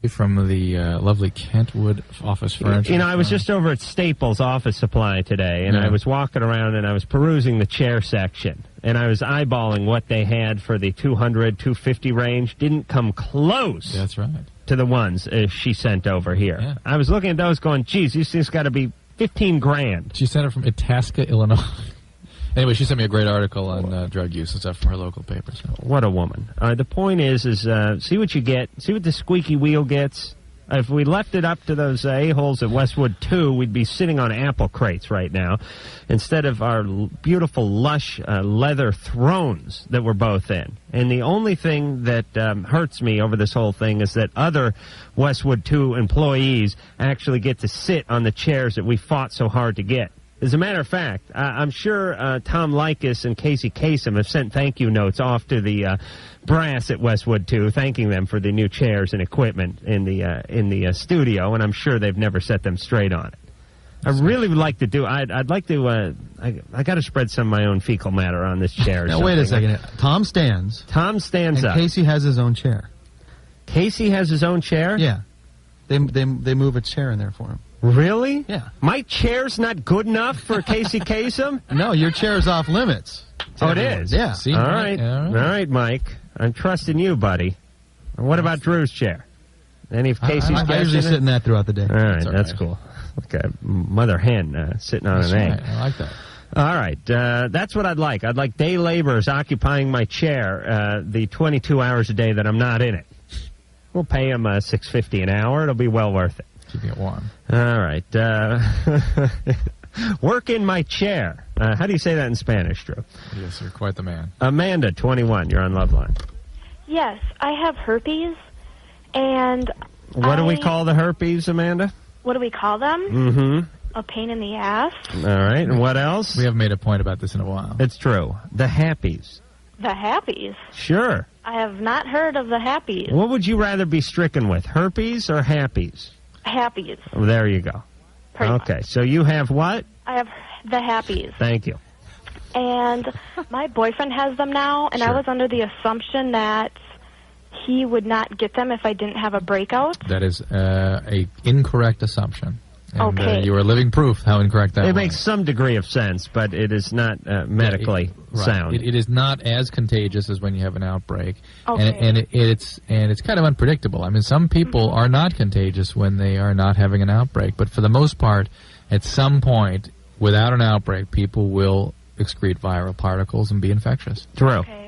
From the lovely Kentwood office furniture. I was just over at Staples Office Supply today, and I was walking around and I was perusing the chair section, and I was eyeballing what they had for the 200, 250 range. Didn't come close. That's right. To the ones she sent over here. Yeah. I was looking at those going, geez, these things got to be 15 grand. She sent it from Itasca, Illinois. Anyway, she sent me a great article on drug use and stuff from her local paper. So. What a woman. The point is see what you get. See what the squeaky wheel gets. If we left it up to those a-holes at Westwood 2, we'd be sitting on apple crates right now instead of our beautiful, lush leather thrones that we're both in. And the only thing that hurts me over this whole thing is that other Westwood 2 employees actually get to sit on the chairs that we fought so hard to get. As a matter of fact, I'm sure Tom Likas and Casey Kasem have sent thank you notes off to the brass at Westwood 2, thanking them for the new chairs and equipment in the studio, and I'm sure they've never set them straight on it. I really would like to do. I'd like to. I got to spread some of my own fecal matter on this chair. Now wait a second. Tom stands. Tom stands and up. Casey has his own chair. Casey has his own chair? Yeah. They move a chair in there for him. Really? Yeah. My chair's not good enough for Casey Kasem? No, your chair's off limits. Oh, it is? Yeah. See, all right, Mike. I'm trusting you, buddy. What about Drew's chair? Any of Casey's I usually sit in that throughout the day. All right, that's cool. Like a mother hen sitting on an egg. I like that. All right, that's what I'd like. I'd like day laborers occupying my chair the 22 hours a day that I'm not in it. We'll pay them $6.50 an hour. It'll be well worth it. Keeping it warm. All right. Work in my chair. How do you say that in Spanish, Drew? Yes, you're quite the man. Amanda, 21. You're on Loveline. Yes, I have herpes, and what do we call the herpes, Amanda? What do we call them? Mm-hmm. A pain in the ass. All right, and what else? We haven't made a point about this in a while. It's true. The happies. The happies. Sure. I have not heard of the happies. What would you rather be stricken with, herpes or happies? Happies. Oh, there you go. Okay, much. So you have what? I have the happies. Thank you. And my boyfriend has them now, and sure. I was under the assumption that he would not get them if I didn't have a breakout. That is a incorrect assumption. And, okay. You are living proof how incorrect that is. It makes some degree of sense, but it is not medically sound. It is not as contagious as when you have an outbreak. Okay. And it's kind of unpredictable. I mean, some people are not contagious when they are not having an outbreak, but for the most part, at some point, without an outbreak, people will excrete viral particles and be infectious. Drew. Okay.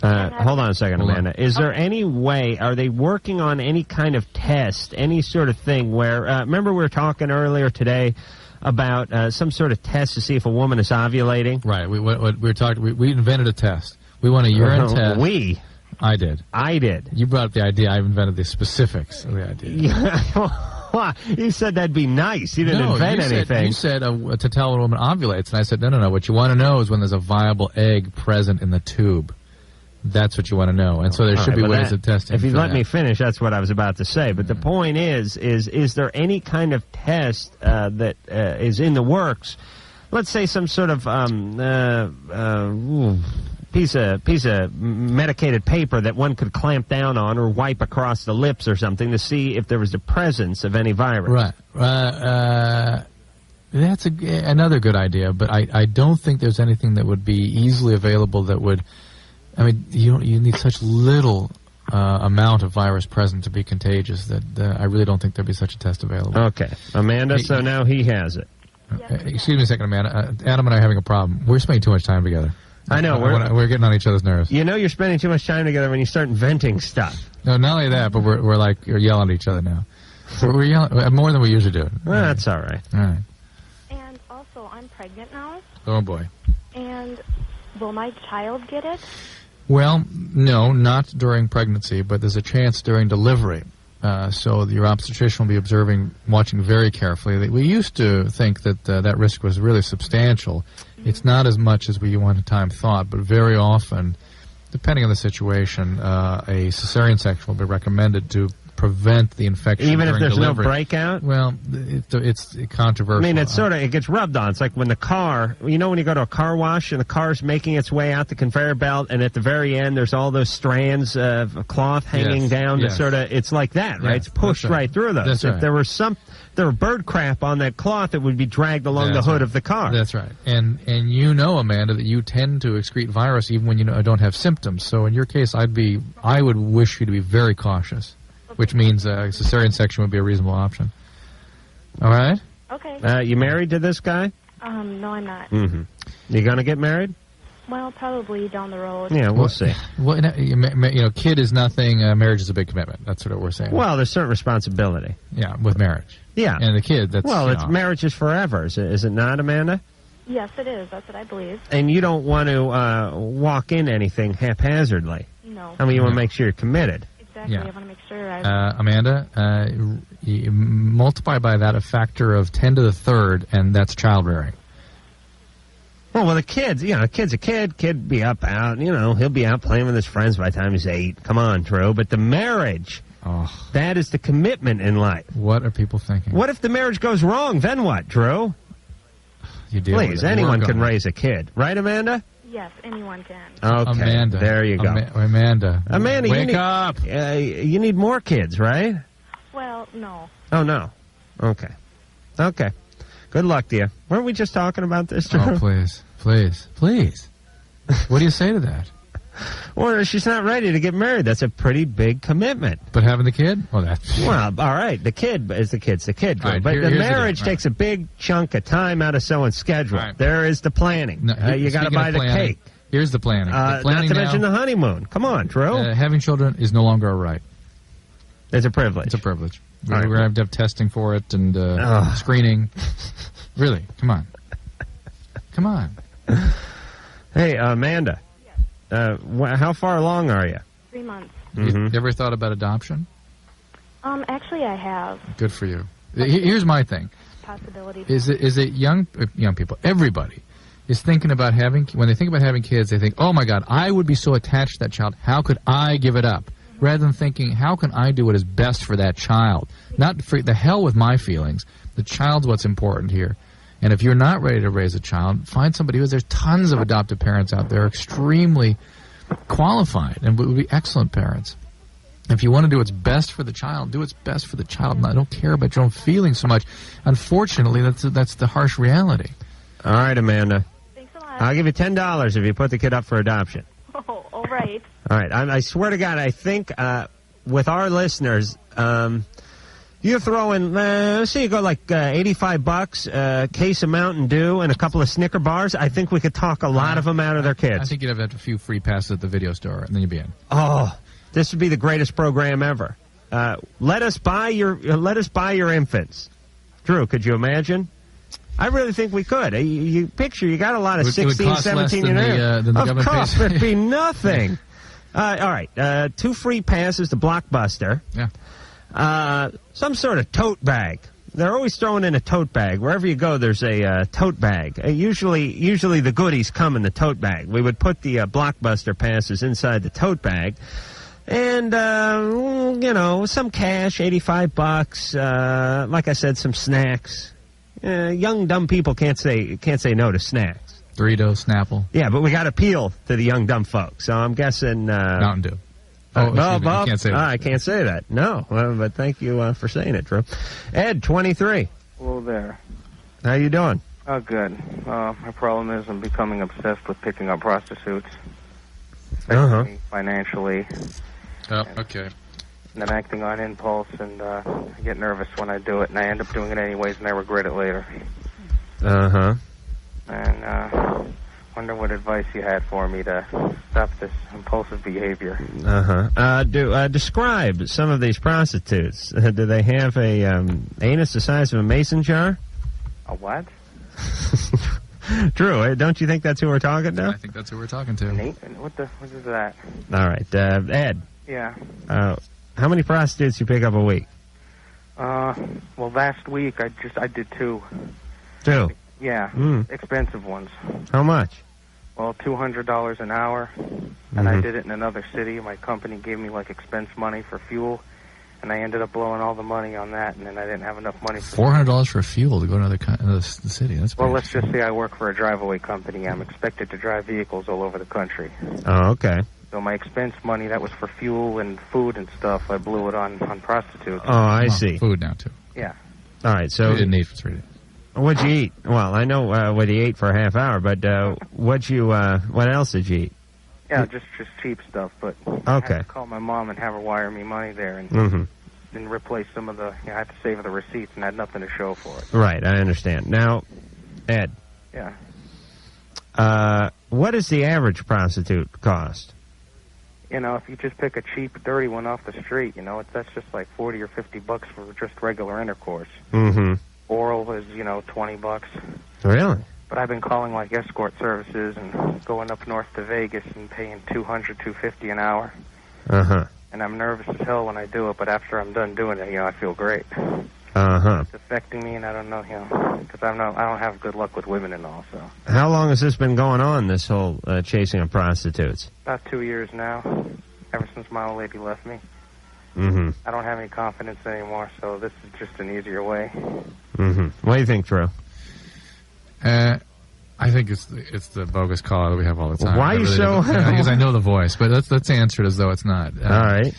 Hold on a second, Amanda. Is there any way, are they working on any kind of test, any sort of thing where, remember we were talking earlier today about some sort of test to see if a woman is ovulating? Right. We were talking, we invented a test. We want a urine test. We? I did. I did. You brought up the idea. I invented the specifics of the idea. Yeah. You said that'd be nice. You didn't invent anything. You said to tell a woman ovulates, and I said, no. What you want to know is when there's a viable egg present in the tube. That's what you want to know. And so there should be ways of testing. If you let me finish, that's what I was about to say. But the point is there any kind of test that is in the works? Let's say some sort of piece of medicated paper that one could clamp down on or wipe across the lips or something to see if there was the presence of any virus. Right. That's another good idea, but I don't think there's anything that would be easily available that would... I mean, you need such little amount of virus present to be contagious that I really don't think there'd be such a test available. Okay. Amanda, so now he has it. Excuse me a second, Amanda. Adam and I are having a problem. We're spending too much time together. I know. We're getting on each other's nerves. You know you're spending too much time together when you start inventing stuff. No, not only that, but we're yelling at each other now. We're yelling more than we usually do. Well, that's all right. All right. And also, I'm pregnant now. Oh, boy. And will my child get it? Well, no, not during pregnancy, but there's a chance during delivery. So your obstetrician will be watching very carefully. We used to think that that risk was really substantial. Mm-hmm. It's not as much as we one time thought, but very often, depending on the situation, a cesarean section will be recommended to prevent the infection. Even if during there's delivery. no breakout? Well, it's controversial. I mean, it's sort of, it gets rubbed on. It's like when the car, you know when you go to a car wash and the car's making its way out the conveyor belt, and at the very end there's all those strands of cloth hanging down. Yes. Sort of, it's like that, right? Yes, It's pushed right through those. That's If right. there were bird crap on that cloth, it would be dragged along the hood of the car. That's right. And you know, Amanda, that you tend to excrete virus even when you don't have symptoms. So in your case, I would wish you to be very cautious, which means a cesarean section would be a reasonable option. All right? Okay. You married to this guy? No, I'm not. Mm-hmm. You going to get married? Well, probably down the road. Yeah, we'll see. Well, kid is nothing. Marriage is a big commitment. That's what we're saying. Well, there's certain responsibility. Yeah, with marriage. Yeah. And the kid, that's... Well, marriage is forever, is it not, Amanda? Yes, it is. That's what I believe. And you don't want to walk in anything haphazardly. No. I mean, you want to make sure you're committed. Exactly. Yeah. I want to make sure Amanda, you multiply by that a factor of 10 to the third, and that's child rearing. Well, the kids, a kid's a kid. Kid be up, out, he'll be out playing with his friends by the time he's 8. Come on, Drew. But the marriage, that is the commitment in life. What are people thinking? What if the marriage goes wrong? Then what, Drew? You deal with Please, it. anyone Work can on it. raise a kid. Right, Amanda? yes, anyone can. Okay, Amanda. there you go. Amanda, wake up. You need more kids, right? Well, no. Oh, no. Okay. Good luck to you. Weren't we just talking about this, Drew? Oh, please. What do you say to that? Well, she's not ready to get married. That's a pretty big commitment. But having the kid? Well, that's... Well, all right. The kid is the kid's the kid. Drew. Right, but the here's marriage the deal. takes a big chunk of time out of someone's schedule. Right. There is the planning. No, You got to speaking buy of the planning, cake. Here's the planning. The planning not to mention the honeymoon. Come on, Drew. having children is no longer a right. It's a privilege. It's a privilege. All right. We're going to have testing for it and screening. Really, come on. Come on. Hey, Amanda. Yes. How far along are you? 3 months. Mm-hmm. You ever thought about adoption? Actually, I have. Good for you. Here's my thing. Possibility. Is it young people, everybody, is thinking about when they think about having kids, they think, oh my God, I would be so attached to that child. How could I give it up? Rather than thinking, how can I do what is best for that child? Not for the hell with my feelings. The child's what's important here. And if you're not ready to raise a child, find somebody who is. There's tons of adoptive parents out there, extremely qualified and would be excellent parents. If you want to do what's best for the child, do what's best for the child. And I don't care about your own feelings so much. Unfortunately, that's the harsh reality. All right, Amanda. Thanks a lot. I'll give you $10 if you put the kid up for adoption. Oh, all right. All right. I swear to God, I think with our listeners, you throw in, let's say you go like $85, case of Mountain Dew, and a couple of Snicker bars. I think we could talk a lot of them out of their kids. I think you'd have a few free passes at the video store, and then you'd be in. Oh, this would be the greatest program ever. Let us buy your infants. Drew, could you imagine? I really think we could. You picture, you got a lot of 16, 17 year olds. Of course, it'd be nothing. All right, 2 free passes to Blockbuster. Yeah. Some sort of tote bag. They're always throwing in a tote bag. Wherever you go, there's a tote bag. Usually the goodies come in the tote bag. We would put the Blockbuster passes inside the tote bag. And, some cash, $85. Like I said, some snacks. Young, dumb people can't say no to snacks. Doritos, Snapple. Yeah, but we got to appeal to the young, dumb folks. So I'm guessing... Mountain Dew. Well, you can't say that. I can't say that. No, but thank you for saying it, Drew. Ed, 23. Hello there. How you doing? Oh, good. My problem is I'm becoming obsessed with picking up prostitutes. Especially financially. Oh, okay. And I'm acting on impulse, and I get nervous when I do it, and I end up doing it anyways, and I regret it later. Uh-huh. And wonder what advice you had for me to stop this impulsive behavior. Describe some of these prostitutes. Do they have a anus the size of a mason jar? A what? Drew, don't you think that's who we're talking to? I think that's who we're talking to. What is that? All right, Ed. Yeah. How many prostitutes you pick up a week? Well, last week I did 2. 2? Yeah, expensive ones. How much? Well, $200 an hour, and I did it in another city. My company gave me, expense money for fuel, And I ended up blowing all the money on that, and then I didn't have enough money. $400 for fuel to go to another city. That's Well, pretty let's just say I work for a drive-away company. I'm expected to drive vehicles all over the country. Oh, okay. So my expense money, that was for fuel and food and stuff, I blew it on prostitutes. Oh, I see. Food now, too. Yeah. All right, so... We didn't eat for 3 days. What'd you eat? Well, I know what you ate for a half hour, but what else did you eat? Yeah, just cheap stuff, but I had to call my mom and have her wire me money there and replace some of the... I had to save the receipts and had nothing to show for it. Right, I understand. Now, Ed. Yeah. What does the average prostitute cost? You know, if you just pick a cheap, dirty one off the street, you know, that's just like $40 or $50 for just regular intercourse. Mm-hmm. Oral is, you know, $20. Really? But I've been calling like escort services and going up north to Vegas and paying $200, $250 an hour. Uh-huh. And I'm nervous as hell when I do it, but after I'm done doing it, you know, I feel great. Uh-huh. It's affecting me, and I don't know, you know, because I don't have good luck with women and all, so. How long has this been going on, this whole chasing of prostitutes? About 2 years now, ever since my old lady left me. Mm-hmm. I don't have any confidence anymore, so this is just an easier way. Mm-hmm. What do you think, Drew? I think it's the bogus caller that we have all the time. Why are you so... Because I know the voice, but let's answer it as though it's not. All right.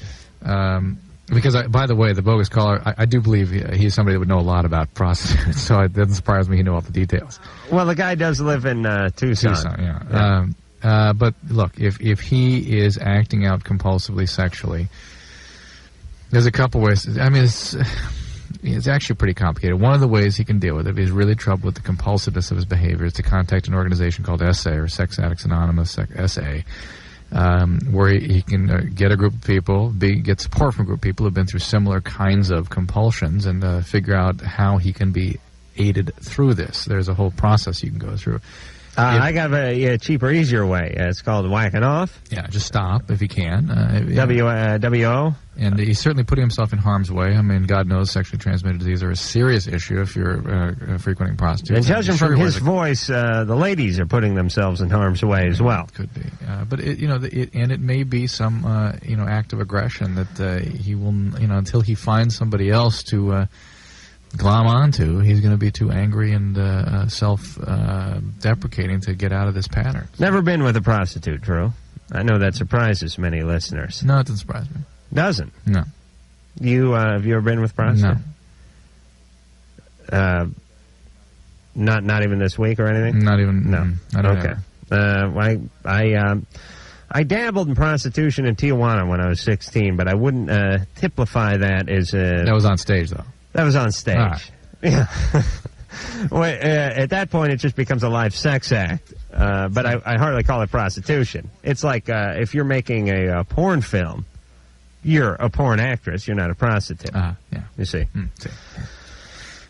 Because, by the way, the bogus caller, I do believe he's somebody that would know a lot about prostitutes, so it doesn't surprise me he knew all the details. Well, the guy does live in Tucson. Yeah. But, look, if he is acting out compulsively sexually, there's a couple ways. I mean, it's actually pretty complicated. One of the ways he can deal with it, if he's really troubled with the compulsiveness of his behavior, is to contact an organization called SA, or Sex Addicts Anonymous, SA, where he can get a group of people, get support from a group of people who have been through similar kinds of compulsions, and figure out how he can be aided through this. There's a whole process you can go through. I got a cheaper, easier way. It's called whacking off. Yeah, just stop if he can. WO. And he's certainly putting himself in harm's way. I mean, God knows sexually transmitted disease are a serious issue if you're frequenting prostitutes. And judging from his voice, the ladies are putting themselves in harm's way as well. Could be. But, it may be some, act of aggression that he will, until he finds somebody else to glom onto, he's going to be too angry and self-deprecating to get out of this pattern. Never been with a prostitute, Drew. I know that surprises many listeners. No, it doesn't surprise me. Doesn't? No. You, have you ever been with a prostitute? No. Not even this week or anything? Not even. No. I don't Okay. I dabbled in prostitution in Tijuana when I was 16, but I wouldn't typify that as That was on stage, though. That was on stage. Right. Yeah. Well, at that point, it just becomes a live sex act. But I hardly call it prostitution. It's like if you're making a porn film, you're a porn actress. You're not a prostitute. Yeah. You see. See.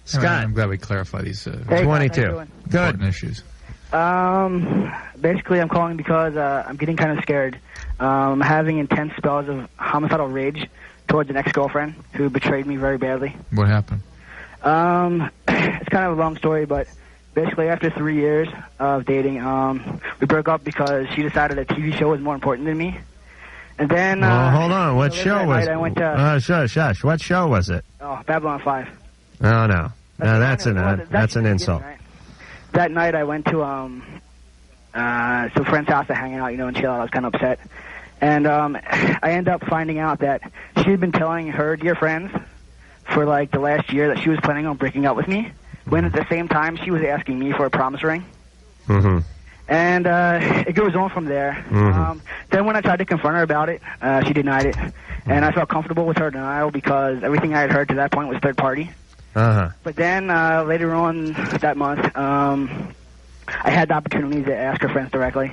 Scott. I'm glad we clarify these 22. Good. Issues. Basically, I'm calling because I'm getting kind of scared. I'm having intense spells of homicidal rage towards an ex-girlfriend who betrayed me very badly. What happened? It's kind of a long story, but basically after 3 years of dating, we broke up because she decided a TV show was more important than me. And then... hold on. What show was it? I went to... Shush. What show was it? Oh, Babylon 5. Oh, no. No, that's an insult. Right? That night I went to some friend's house to hang out, and chill out. I was kind of upset. And I ended up finding out that she had been telling her dear friends for, like, the last year that she was planning on breaking up with me, when at the same time she was asking me for a promise ring. Mm-hmm. And it goes on from there. Mm-hmm. Then when I tried to confront her about it, she denied it. And I felt comfortable with her denial because everything I had heard to that point was third party. Uh-huh. But then later on that month, I had the opportunity to ask her friends directly.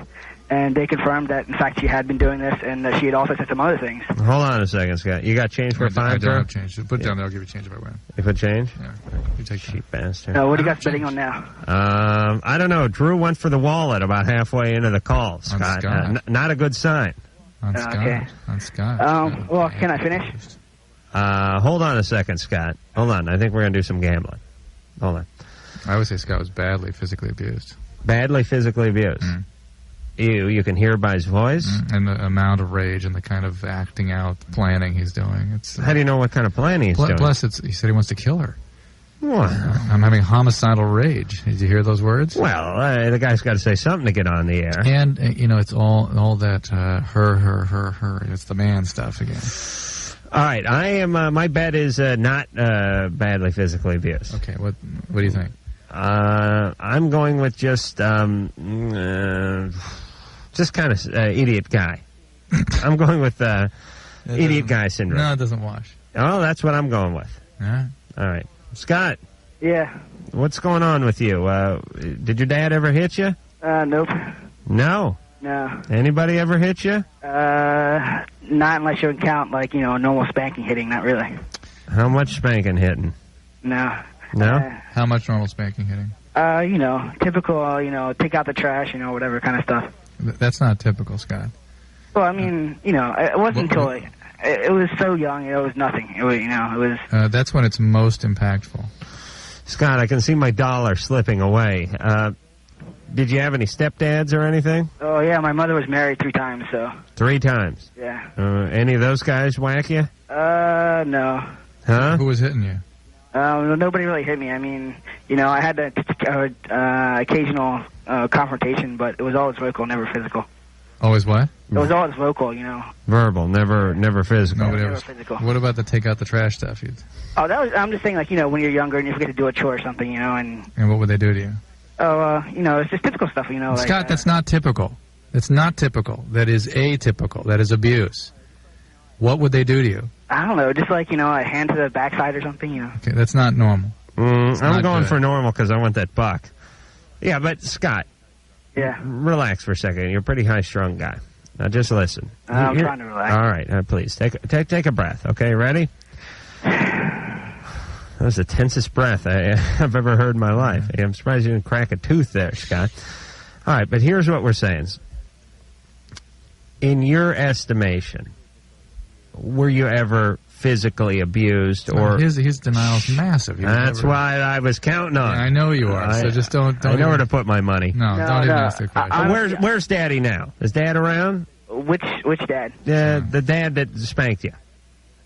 And they confirmed that, in fact, she had been doing this, and that she had also said some other things. Hold on a second, Scott. You got change for a fine, I don't have change. Just put it down there. I'll give you change if I win. You put change? Yeah. You take Cheap bastard. What are you guys betting on now? I don't know. Drew went for the wallet about halfway into the call, Scott. Not a good sign. On Scott. Okay. On Scott. Well, can I finish? Hold on a second, Scott. Hold on. I think we're going to do some gambling. Hold on. I would say Scott was badly physically abused. Badly physically abused? Mm. You can hear by his voice? And the amount of rage and the kind of acting out, planning he's doing. How do you know what kind of planning he's doing? Plus, he said he wants to kill her. What? I'm having homicidal rage. Did you hear those words? Well, the guy's got to say something to get on the air. And, it's all that her. It's the man stuff again. All right, I am. My bet is not badly physically abused. Okay, what do you think? I'm going with just kind of idiot guy. I'm going with idiot guy syndrome. No, it doesn't wash. Oh, that's what I'm going with. Yeah. All right. Scott. Yeah. What's going on with you? Did your dad ever hit you? Nope. No. No. Anybody ever hit you? Not unless you count, normal spanking hitting, not really. How much spanking hitting? No. No? How much normal spanking hitting? Typical, take out the trash, whatever kind of stuff. That's not typical, Scott. Well, I mean, it wasn't until it was so young, it was nothing. It was. That's when it's most impactful. Scott, I can see my dollar slipping away. Did you have any stepdads or anything? Oh, yeah, my mother was married 3 times, so. 3 times? Yeah. Any of those guys whack you? No. Huh? Who was hitting you? Nobody really hit me. I mean, I had the occasional confrontation, but it was always vocal, never physical. Always what? It was always vocal, Verbal, never physical. Never physical. What about the take out the trash stuff? I'm just saying, when you're younger and you forget to do a chore or something, And what would they do to you? Oh, it's just typical stuff, Scott, that's not typical. That's not typical. That is atypical. That is abuse. What would they do to you? I don't know, just a hand to the backside or something, Okay, that's not normal. I'm going for normal because I want that buck. Yeah, but Scott. Yeah. Relax for a second. You're a pretty high-strung guy. Now just listen. I'm trying to relax. All right, please take a breath. Okay, ready? That was the tensest breath I've ever heard in my life. I'm surprised you didn't crack a tooth there, Scott. All right, but here's what we're saying. In your estimation, were you ever physically abused or his denial is massive. That's why I was counting on. Yeah, I know you are. So just don't. I know where to put my money. No, don't even ask the question. Where's Daddy now? Is Dad around? Which dad? The dad that spanked you.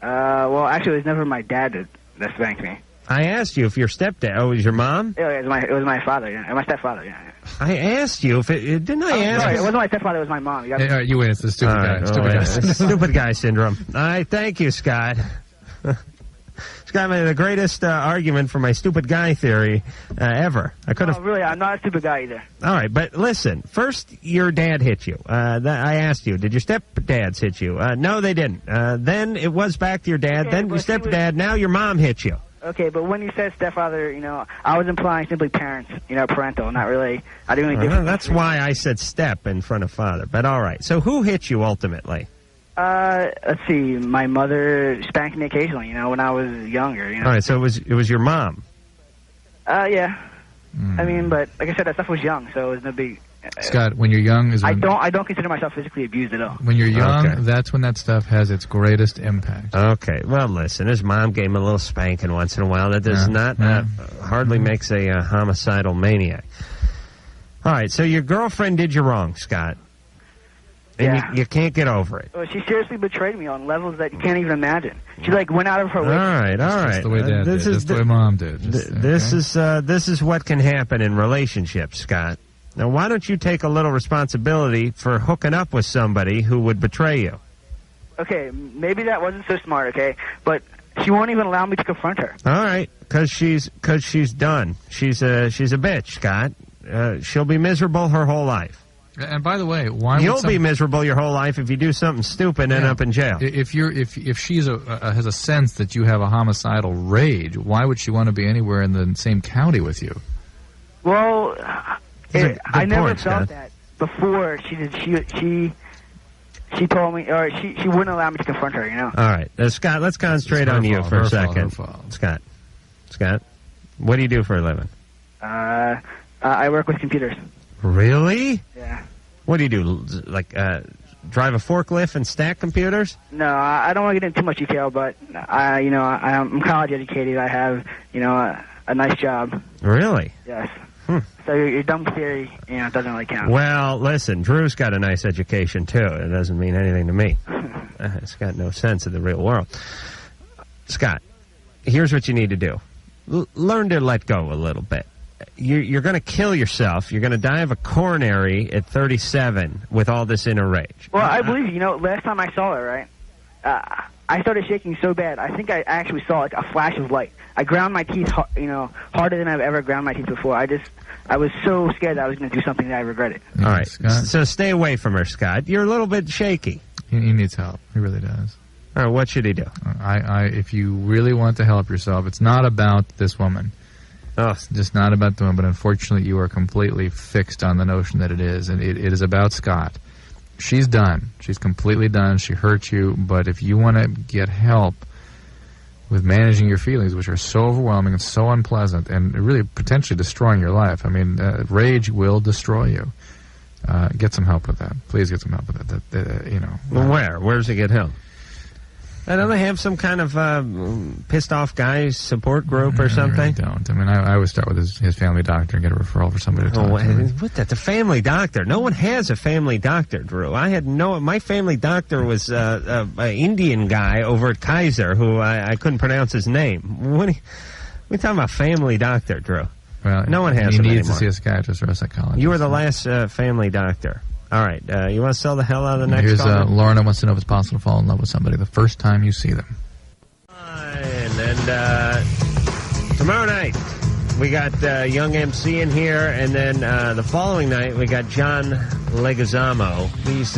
Well, actually, it was never my dad that spanked me. I asked you if your stepdad. Oh, it was your mom? Yeah, it was my father. Yeah, my stepfather. Yeah. I asked you if didn't I ask? Sorry, it wasn't my stepfather. It was my mom. All right, you win. It's the stupid guy. Stupid guy syndrome. All right, thank you, Scott. Scott made the greatest argument for my stupid guy theory ever. I could have. Oh, really? I'm not a stupid guy either. All right, but listen. First, your dad hit you. I asked you, did your stepdads hit you? No, they didn't. Then it was back to your dad. Okay, then your stepdad. Now your mom hit you. Okay, but when you said stepfather, I was implying simply parents, parental, not really. I didn't really difference. That's why I said step in front of father. But all right. So who hit you ultimately? Let's see. My mother spanked me occasionally, when I was younger. All right. So it was your mom. Yeah. I mean, but like I said, that stuff was young, so it was no big. Scott, when you're young is when I don't consider myself physically abused at all. When you're young, that's when that stuff has its greatest impact. Okay. Well, listen, his mom gave him a little spanking once in a while. That does not hardly makes a homicidal maniac. All right. So your girlfriend did you wrong, Scott. And you can't get over it. Well, she seriously betrayed me on levels that you can't even imagine. She went out of her way. All right. That's the way Dad did. That's the way Mom did. This is what can happen in relationships, Scott. Now, why don't you take a little responsibility for hooking up with somebody who would betray you? Okay, maybe that wasn't so smart. Okay, but she won't even allow me to confront her. All right, because she's done. She's a bitch, Scott. She'll be miserable her whole life. And by the way, why you'll be miserable your whole life if you do something stupid and end up in jail? If she's has a sense that you have a homicidal rage, why would she want to be anywhere in the same county with you? Well, I never felt Scott. that before. She told me, or she wouldn't allow me to confront her. All right, Scott. Let's concentrate on you for a second. Scott, what do you do for a living? I work with computers. Really? Yeah. What do you do? Like drive a forklift and stack computers? No, I don't want to get into too much detail, but I'm college educated. I have a nice job. Really? Yes. So your dumb theory, doesn't really count. Well, listen, Drew's got a nice education, too. It doesn't mean anything to me. It's got no sense of the real world. Scott, here's what you need to do. Learn to let go a little bit. You're going to kill yourself. You're going to die of a coronary at 37 with all this inner rage. Well, I believe you. Last time I saw her, right, I started shaking so bad. I think I actually saw like a flash of light. I ground my teeth, harder than I've ever ground my teeth before. I was so scared that I was going to do something that I regretted. All right, Scott? So stay away from her, Scott. You're a little bit shaky. He needs help. He really does. All right, what should he do? If you really want to help yourself, it's not about this woman. Oh. It's just not about the woman, but unfortunately you are completely fixed on the notion that it is, and it is about Scott. She's done. She's completely done. She hurt you, but if you want to get help with managing your feelings, which are so overwhelming and so unpleasant and really potentially destroying your life, I mean, rage will destroy you. Get some help with that. Please get some help with that. Well, where does he get help? Don't they have some kind of pissed off guys support group or something? I don't. I mean, I always start with his family doctor and get a referral for somebody to talk to. What? That's a family doctor. No one has a family doctor, Drew. My family doctor was an Indian guy over at Kaiser who I couldn't pronounce his name. What are we talking about family doctor, Drew? Well, no one has him anymore. He needs to see a psychiatrist or a psychologist. You were the last family doctor. All right, you want to sell the hell out of the next Here's caller? Lorna wants to know if it's possible to fall in love with somebody the first time you see them. And tomorrow night, we got Young MC in here, and then the following night, we got John Leguizamo. He's,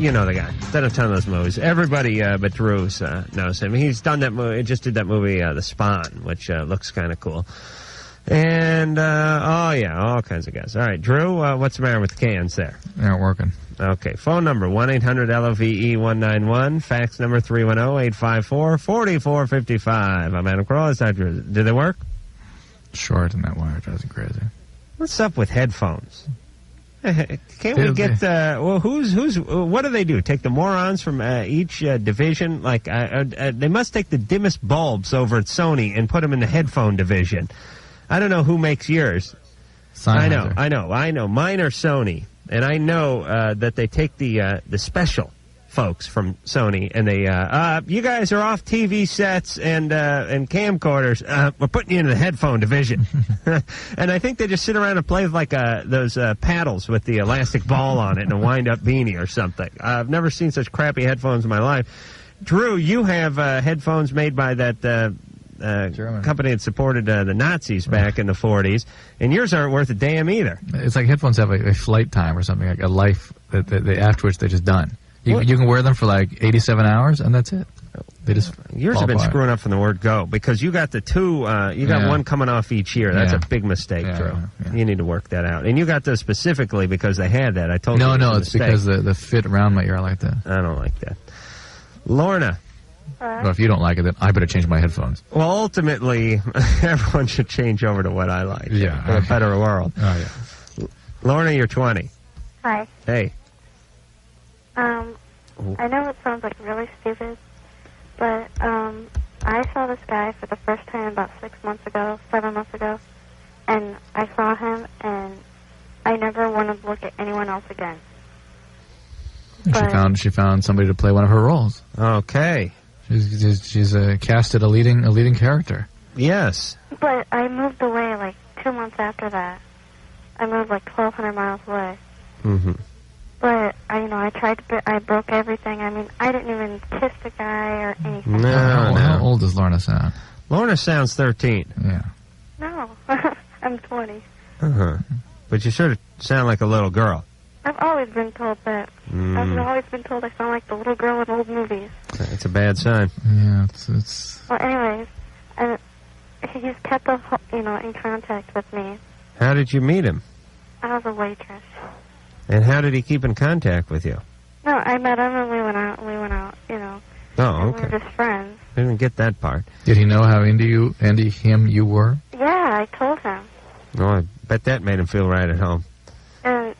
you know the guy. Done a ton of those movies. Everybody but Drew's knows him. He's done that movie, just did that movie, The Spawn, which looks kind of cool. And, all kinds of guys. All right, Drew, what's the matter with the cans there? They aren't working. Okay, phone number 1-800-LOVE-191, fax number 310-854-4455. I'm Adam Carolla. Do they work? Short, and that wire drives me crazy. What's up with headphones? Can't we get, what do they do? Take the morons from each division? Like, they must take the dimmest bulbs over at Sony and put them in the headphone division. I don't know who makes yours. I know. Mine are Sony, and I know that they take the special folks from Sony, and they, you guys are off TV sets and camcorders. We're putting you in the headphone division. And I think they just sit around and play with like those paddles with the elastic ball on it and a wind-up beanie or something. I've never seen such crappy headphones in my life. Drew, you have headphones made by that company that supported the Nazis back in the 40s, and yours aren't worth a damn either. It's like headphones have a flight time or something, like a life that after which they're just done. You can wear them for like 87 hours, and that's it. They just yours have been screwing up from the word go, because you got the two, got one coming off each year. That's a big mistake, Drew. Yeah. You need to work that out. And you got those specifically because they had that. I told you. No, it's because the fit around my ear, I like that. I don't like that. Lorna. Well, if you don't like it, then I better change my headphones. Well, ultimately, everyone should change over to what I like. Yeah. For a better world. Oh, yeah. Lorna, you're 20. Hi. Hey. I know it sounds like really stupid, but I saw this guy for the first time about 7 months ago, and I saw him, and I never wanted to look at anyone else again. She found somebody to play one of her roles. Okay. She's casted a leading character. Yes. But I moved away like 2 months after that. I moved like 1,200 miles away. Mm-hmm. But I tried to. I broke everything. I mean, I didn't even kiss the guy or anything. How old does Lorna sound? Lorna sounds 13. Yeah. No, I'm 20. But you sort of sound like a little girl. I've always been told that. I've always been told I sound like the little girl in old movies. It's a bad sign. Yeah, it's... Well, anyways, he's kept us, in contact with me. How did you meet him? I was a waitress. And how did he keep in contact with you? No, I met him and we went out, Oh, okay. We were just friends. I didn't get that part. Did he know how into him you were? Yeah, I told him. Oh, I bet that made him feel right at home. And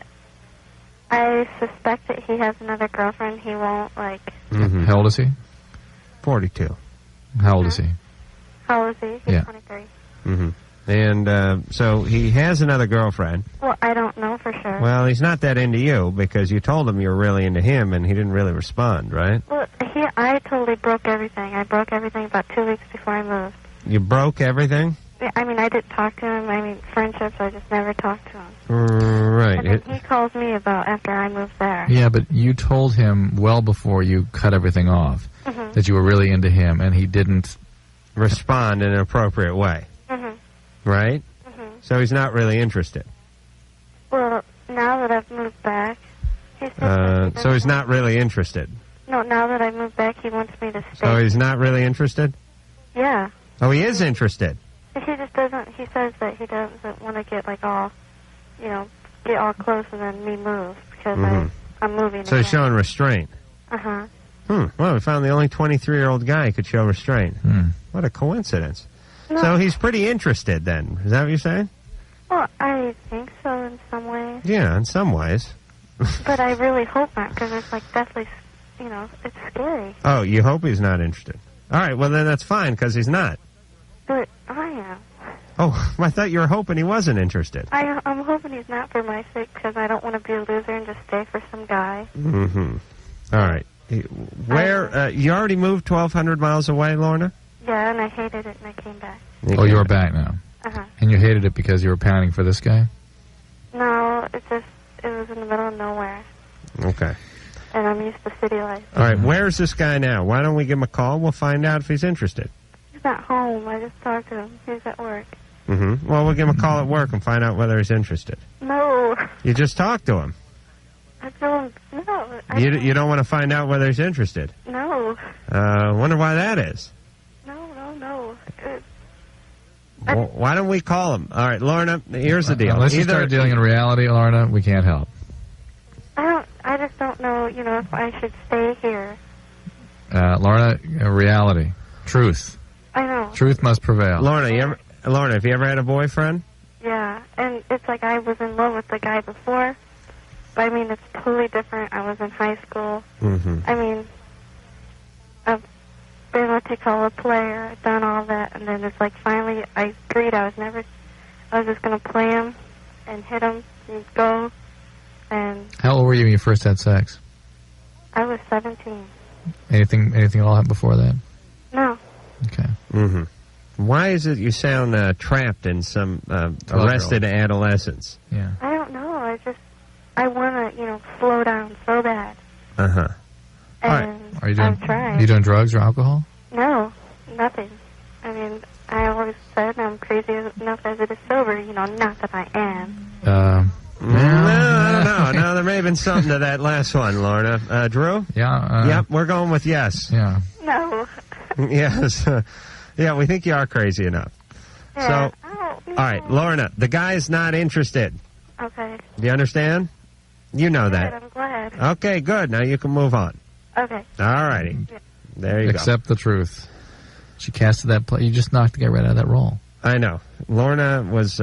I suspect that he has another girlfriend. He won't, like... Mm-hmm. How old is he? 42. How old is he? How old is he? He's 23. Mm-hmm. And so he has another girlfriend. Well, I don't know for sure. Well, he's not that into you because you told him you were really into him, and he didn't really respond, right? Well, I totally broke everything. I broke everything about 2 weeks before I moved. You broke everything? I mean, I didn't talk to him. I mean, friendships, I just never talked to him. Right. And then he calls me about after I moved there. Yeah, but you told him well before you cut everything off that you were really into him, and he didn't respond in an appropriate way. Right? So he's not really interested. Well, now that I've moved back, he said so he's not really interested. No, now that I moved back, he wants me to stay. So he's not really interested? Yeah. Oh, he is interested. He just doesn't. He says that he doesn't want to get like all, get all close and then me move because I'm moving. So he's showing restraint. Well, we found the only 23-year-old guy who could show restraint. What a coincidence. No. So he's pretty interested then. Is that what you're saying? Well, I think so in some ways. Yeah, in some ways. But I really hope not because it's like definitely, it's scary. Oh, you hope he's not interested. All right, well then that's fine because he's not. But I am. Oh, I thought you were hoping he wasn't interested. I'm hoping he's not for my sake because I don't want to be a loser and just stay for some guy. All right. Where, you already moved 1,200 miles away, Lorna? Yeah, and I hated it and I came back. You're back now. And you hated it because you were pounding for this guy? No, it was in the middle of nowhere. Okay. And I'm used to city life. All right, where's this guy now? Why don't we give him a call? We'll find out if he's interested. He's not home. I just talked to him. He's at work. Well, we'll give him a call at work and find out whether he's interested. No. You just talked to him. I told him, no. You don't want to find out whether he's interested? No. Wonder why that is. No. Well, why don't we call him? All right, Lorna, here's the deal. Unless you start dealing in reality, Lorna, we can't help. I just don't know, if I should stay here. Lorna, reality. Truth. I know. Truth must prevail. Lorna, have you ever had a boyfriend? Yeah, and it's like I was in love with the guy before, but I mean, it's totally different. I was in high school. I mean, I've been what you call a player. I've done all that, and then it's like finally I agreed. I was just going to play him and hit him and go. And how old were you when you first had sex? I was 17. Anything at all happened before that? No. Okay. Why is it you sound trapped in some arrested adolescence? Yeah. I don't know. I want to, slow down so bad. And Are you I've tried. Are you doing drugs or alcohol? No, nothing. I mean, I always said I'm crazy enough as it is sober, not that I am. No, I don't know. No, there may have been something to that last one, Lorna. Drew? Yeah. Yep, we're going with yes. Yeah. No. Yes. Yeah, we think you are crazy enough. Yeah. So, all right, Lorna, the guy's not interested. Okay. Do you understand? You know Good, that. I'm glad. Okay, good. Now you can move on. Okay. All righty. Yeah. There you Accept the truth. She casted that play. You just knocked the guy right out of that role. I know. Lorna was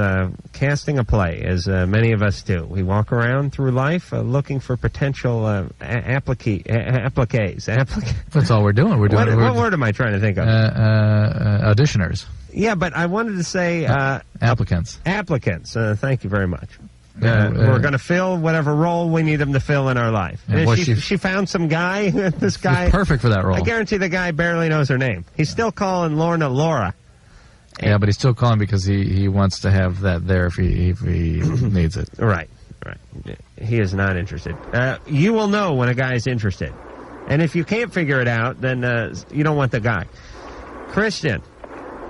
casting a play, as many of us do. We walk around through life looking for potential appliques. That's all we're doing. What word am I trying to think of? Auditioners. Yeah, but I wanted to say... applicants. Applicants. Thank you very much. We're going to fill whatever role we need them to fill in our life. She found some guy. This guy... She's perfect for that role. I guarantee the guy barely knows her name. He's still calling Lorna Laura. Yeah, but he's still calling because he wants to have that there if he needs it. Right. He is not interested. You will know when a guy is interested. And if you can't figure it out, then you don't want the guy. Christian.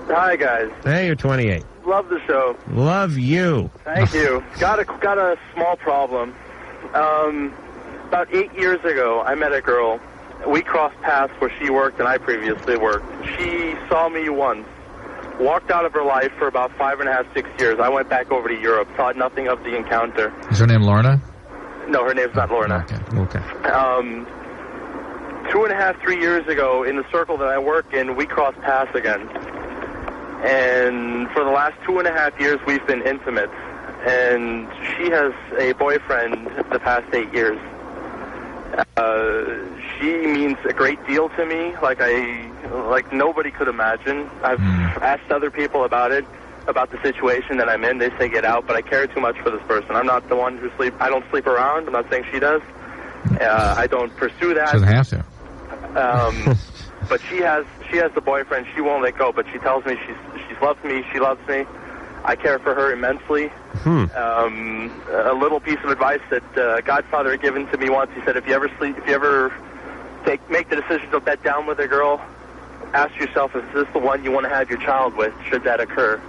Hi, guys. Hey, you're 28. Love the show. Love you. Thank you. Got a small problem. About 8 years ago, I met a girl. We crossed paths where she worked and I previously worked. She saw me once. Walked out of her life for about 5.5, 6 years. I went back over to Europe, thought nothing of the encounter. Is her name Lorna? No, her name's not Lorna. Okay. 2.5, 3 years ago, in the circle that I work in, we crossed paths again. And for the last 2.5 years, we've been intimate. And she has a boyfriend the past 8 years. She means a great deal to me, like nobody could imagine. I've asked other people about it. about the situation that I'm in. They say get out, but I care too much for this person. I'm not the one who I don't sleep around. I'm not saying she does. I don't pursue that. She doesn't have to. But she has the boyfriend. She won't let go, but she tells me she loves me. She loves me. I care for her immensely. A little piece of advice that Godfather had given to me once. He said, if you ever make the decision to bed down with a girl, ask yourself, is this the one you want to have your child with, should that occur?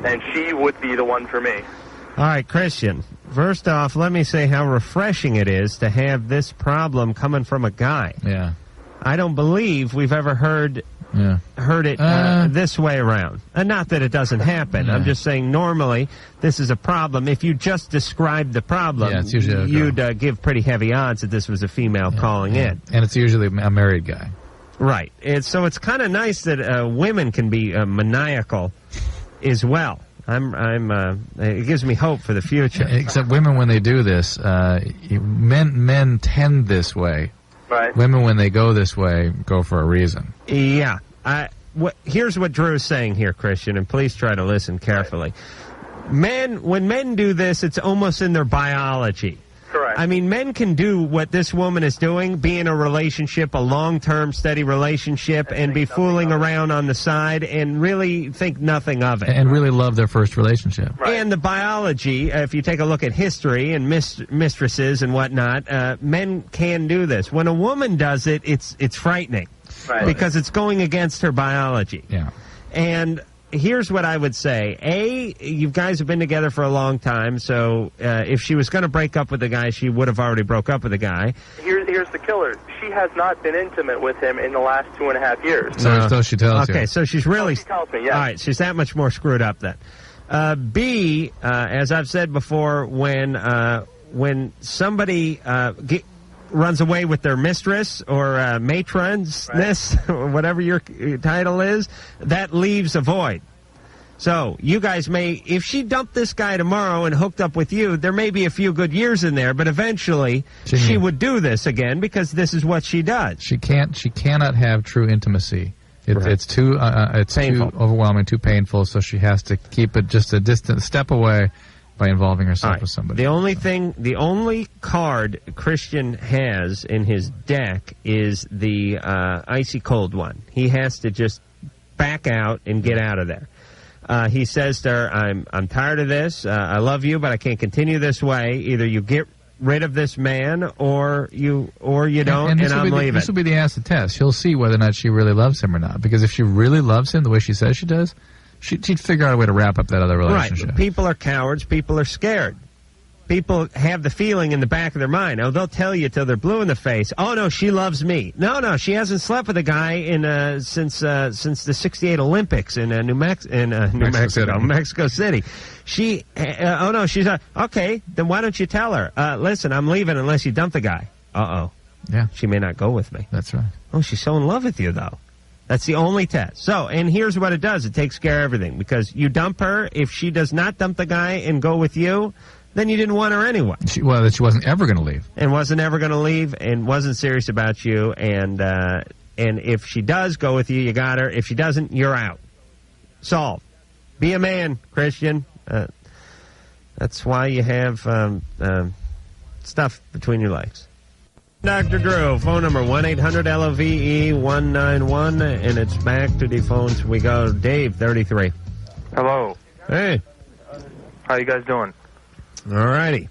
And she would be the one for me. All right, Christian. First off, let me say how refreshing it is to have this problem coming from a guy. Yeah. I don't believe we've ever heard it this way around. Not that it doesn't happen. I'm just saying normally this is a problem. If you just described the problem, it's usually you'd give pretty heavy odds that this was a female calling in. And it's usually a married guy. Right. So it's kind of nice that women can be maniacal as well. It gives me hope for the future. Except women, when they do this, men tend this way. Right. Women, when they go this way, go for a reason. Yeah. Here's what Drew is saying here, Christian, and please try to listen carefully. When men do this, it's almost in their biology. Correct. I mean, men can do what this woman is doing, be in a relationship, a long-term, steady relationship, and be fooling around on the side and really think nothing of it. And really love their first relationship. Right. And the biology, if you take a look at history and mistresses and whatnot, men can do this. When a woman does it, it's frightening. Right. Because it's going against her biology. Yeah. And here's what I would say. You guys have been together for a long time, so if she was going to break up with the guy, she would have already broke up with the guy. Here's the killer. She has not been intimate with him in the last 2.5 years. So she tells you. Okay, so she's really... She tells me, yes. All right, she's that much more screwed up then. B, as I've said before, when somebody... runs away with their mistress or matronsness, or whatever your title is, that leaves a void. So you guys may, if she dumped this guy tomorrow and hooked up with you, there may be a few good years in there, but eventually she would do this again because this is what she does. She cannot have true intimacy. It's too painful. Too overwhelming, too painful. So she has to keep it just a distant step away by involving herself with somebody. The only card Christian has in his deck is the icy cold one. He has to just back out and get out of there. He says to her, I'm tired of this. I love you, but I can't continue this way. Either you get rid of this man or you don't, and I'm leaving. This will be the acid test. He'll see whether or not she really loves him or not. Because if she really loves him the way she says she does, she'd figure out a way to wrap up that other relationship. Right. People are cowards. People are scared. People have the feeling in the back of their mind. Oh, they'll tell you till they're blue in the face. Oh, no, she loves me. No, she hasn't slept with a guy since the '68 Olympics in Mexico City. She's okay. Then why don't you tell her? Listen, I'm leaving unless you dump the guy. Uh-oh. Yeah. She may not go with me. That's right. Oh, she's so in love with you, though. That's the only test. So, and here's what it does. It takes care of everything. Because you dump her. If she does not dump the guy and go with you, then you didn't want her anyway. She wasn't ever going to leave. And wasn't ever going to leave and wasn't serious about you. And if she does go with you, you got her. If she doesn't, you're out. Solved. Be a man, Christian. That's why you have stuff between your legs. Dr. Drew, phone number 1-800-LOVE-191, and it's back to the phones we go. Dave, 33. Hello. Hey. How you guys doing? All righty.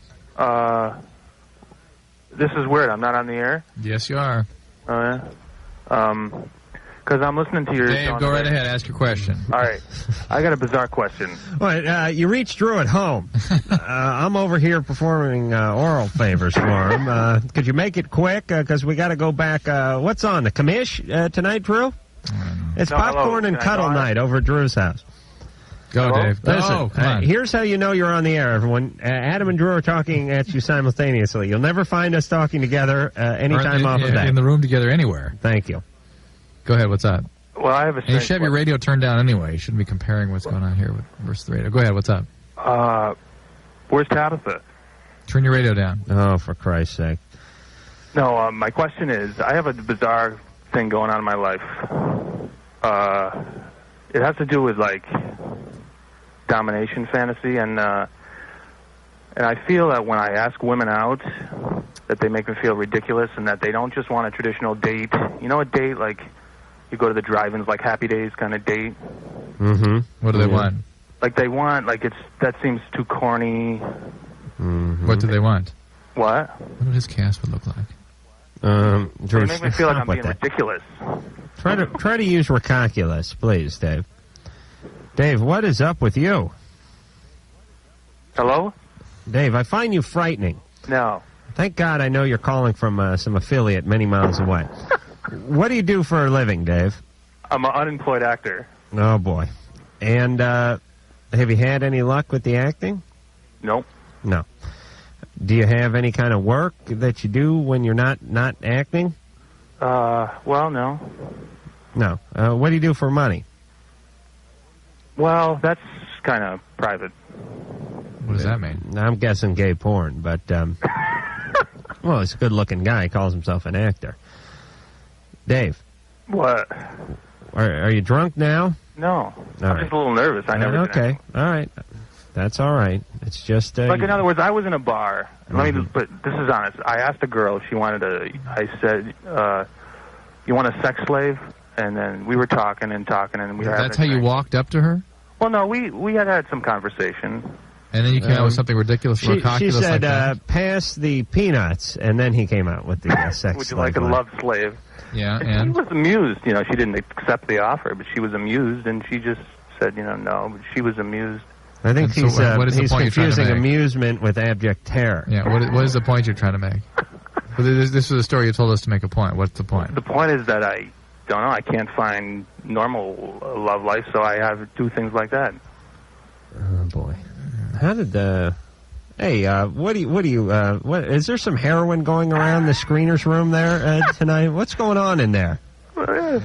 This is weird. I'm not on the air? Yes, you are. Oh, yeah? Because I'm listening to your... Dave, go right ahead. Ask your question. All right. I got a bizarre question. Well, you reached Drew at home. I'm over here performing oral favors for him. Could you make it quick? Because we got to go back. What's on, the commish tonight, Drew? It's popcorn and cuddle night over at Drew's house. Go, Dave. Listen, come on. Here's how you know you're on the air, everyone. Adam and Drew are talking at you simultaneously. You'll never find us talking together anytime off of that. In the room together anywhere. Thank you. Go ahead. What's up? Well, I have a... And you should have your radio turned down anyway. You shouldn't be comparing what's going on here versus the radio. Go ahead. What's up? Where's Tabitha? Turn your radio down. Oh, for Christ's sake. No, my question is, I have a bizarre thing going on in my life. it has to do with like domination fantasy, and I feel that when I ask women out, that they make me feel ridiculous, and that they don't just want a traditional date. You know, a date like you go to the drive-ins, like Happy Days kind of date. Mm-hmm. What do they want? Like they want, like that seems too corny. Mm-hmm. What do they want? What? What would his cast would look like? They make me feel like I'm being ridiculous. Try to use ridiculous, please, Dave. Dave, what is up with you? Hello? Dave, I find you frightening. No. Thank God I know you're calling from some affiliate many miles away. What do you do for a living, Dave? I'm an unemployed actor. Oh, boy. And have you had any luck with the acting? Nope. No. Do you have any kind of work that you do when you're not acting? Well, no. No. What do you do for money? Well, that's kind of private. What does that mean? I'm guessing gay porn, but, well, he's a good-looking guy. He calls himself an actor. Dave. What? Are you drunk now? No. I'm just a little nervous. I never did Okay. All right. That's all right. It's just... like, in other words, I was in a bar. But this is honest. I asked a girl if she wanted I said, you want a sex slave? And then we were talking, and we were That's how you walked up to her? Well, no, we had some conversation. And then you came out with something ridiculous, she said, like that? pass the peanuts, and then he came out with the sex Would you like a love slave? Yeah, and? She was amused. You know, she didn't accept the offer, but she was amused, and she just said, no, but she was amused. I think he's confusing make? Amusement with abject terror. Yeah, what is the point you're trying to make? This is a story you told us to make a point. What's the point? The point is that I don't know. I can't find normal love life, so I have to do things like that. Oh, boy. How did what is there some heroin going around the screener's room there tonight? What's going on in there? Well,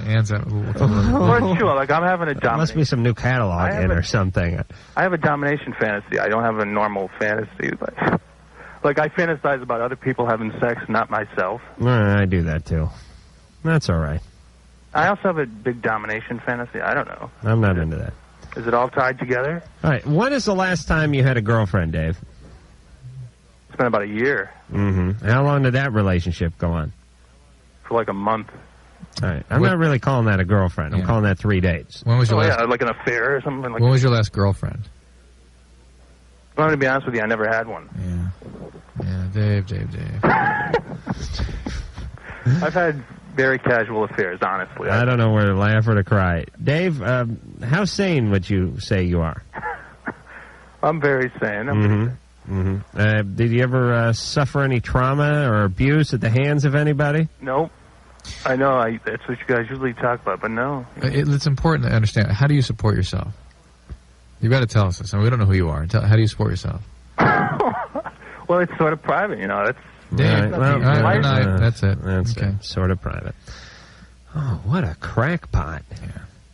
sure, like I'm having a domination. Must be some new catalog or something. I have a domination fantasy. I don't have a normal fantasy. Like I fantasize about other people having sex, not myself. I do that too. That's all right. I also have a big domination fantasy. I don't know. I'm not into that. Is it all tied together? All right. When is the last time you had a girlfriend, Dave? It's been about a year. Mm-hmm. How long did that relationship go on? For like a month. All right. I'm not really calling that a girlfriend. I'm calling that 3 dates. When was your last? Yeah, like an affair or something. Like when was your last girlfriend? Well, I'm going to be honest with you, I never had one. Yeah, Dave. I've had very casual affairs, honestly. I don't know whether to laugh or to cry. Dave, how sane would you say you are? I'm very sane. Did you ever suffer any trauma or abuse at the hands of anybody? Nope. I know. That's what you guys usually talk about, but no. It's important to understand. How do you support yourself? You've got to tell us this. I mean, we don't know who you are. How do you support yourself? Well, it's sort of private, That's... Dave, that's it. That's okay. Sort of private. Oh, what a crackpot. Yeah.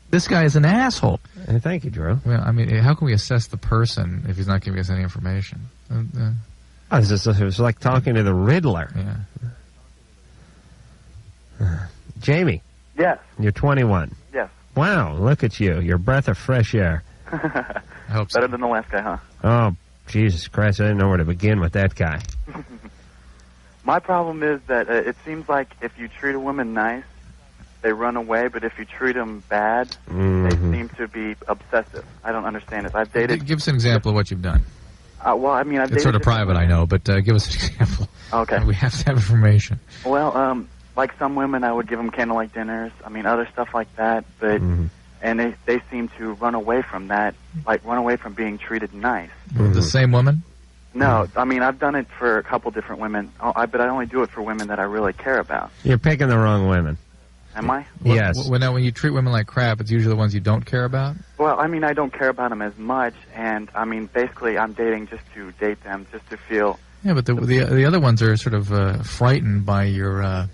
This guy is an asshole. Thank you, Drew. Well, I mean, how can we assess the person if he's not giving us any information? It was like talking to the Riddler. Yeah. Jamie. Yes. You're 21. Yes. Wow, look at you. You're a breath of fresh air. I hope so. Better than the last guy, huh? Oh, Jesus Christ, I didn't know where to begin with that guy. My problem is that it seems like if you treat a woman nice, they run away, but if you treat them bad, they seem to be obsessive. I don't understand it. I've dated... Give us an example of what you've done. Well, I mean, I've dated... It's sort of private, I know, but give us an example. Okay. We have to have information. Well, like some women, I would give them candlelight dinners. I mean, other stuff like that, but... And they seem to run away from that, like run away from being treated nice. The same woman? No, I mean, I've done it for a couple different women, but I only do it for women that I really care about. You're picking the wrong women. Am I? Yes. When you treat women like crap, it's usually the ones you don't care about? Well, I mean, I don't care about them as much, and, I mean, basically I'm dating just to date them, just to feel... Yeah, but the other ones are sort of frightened by your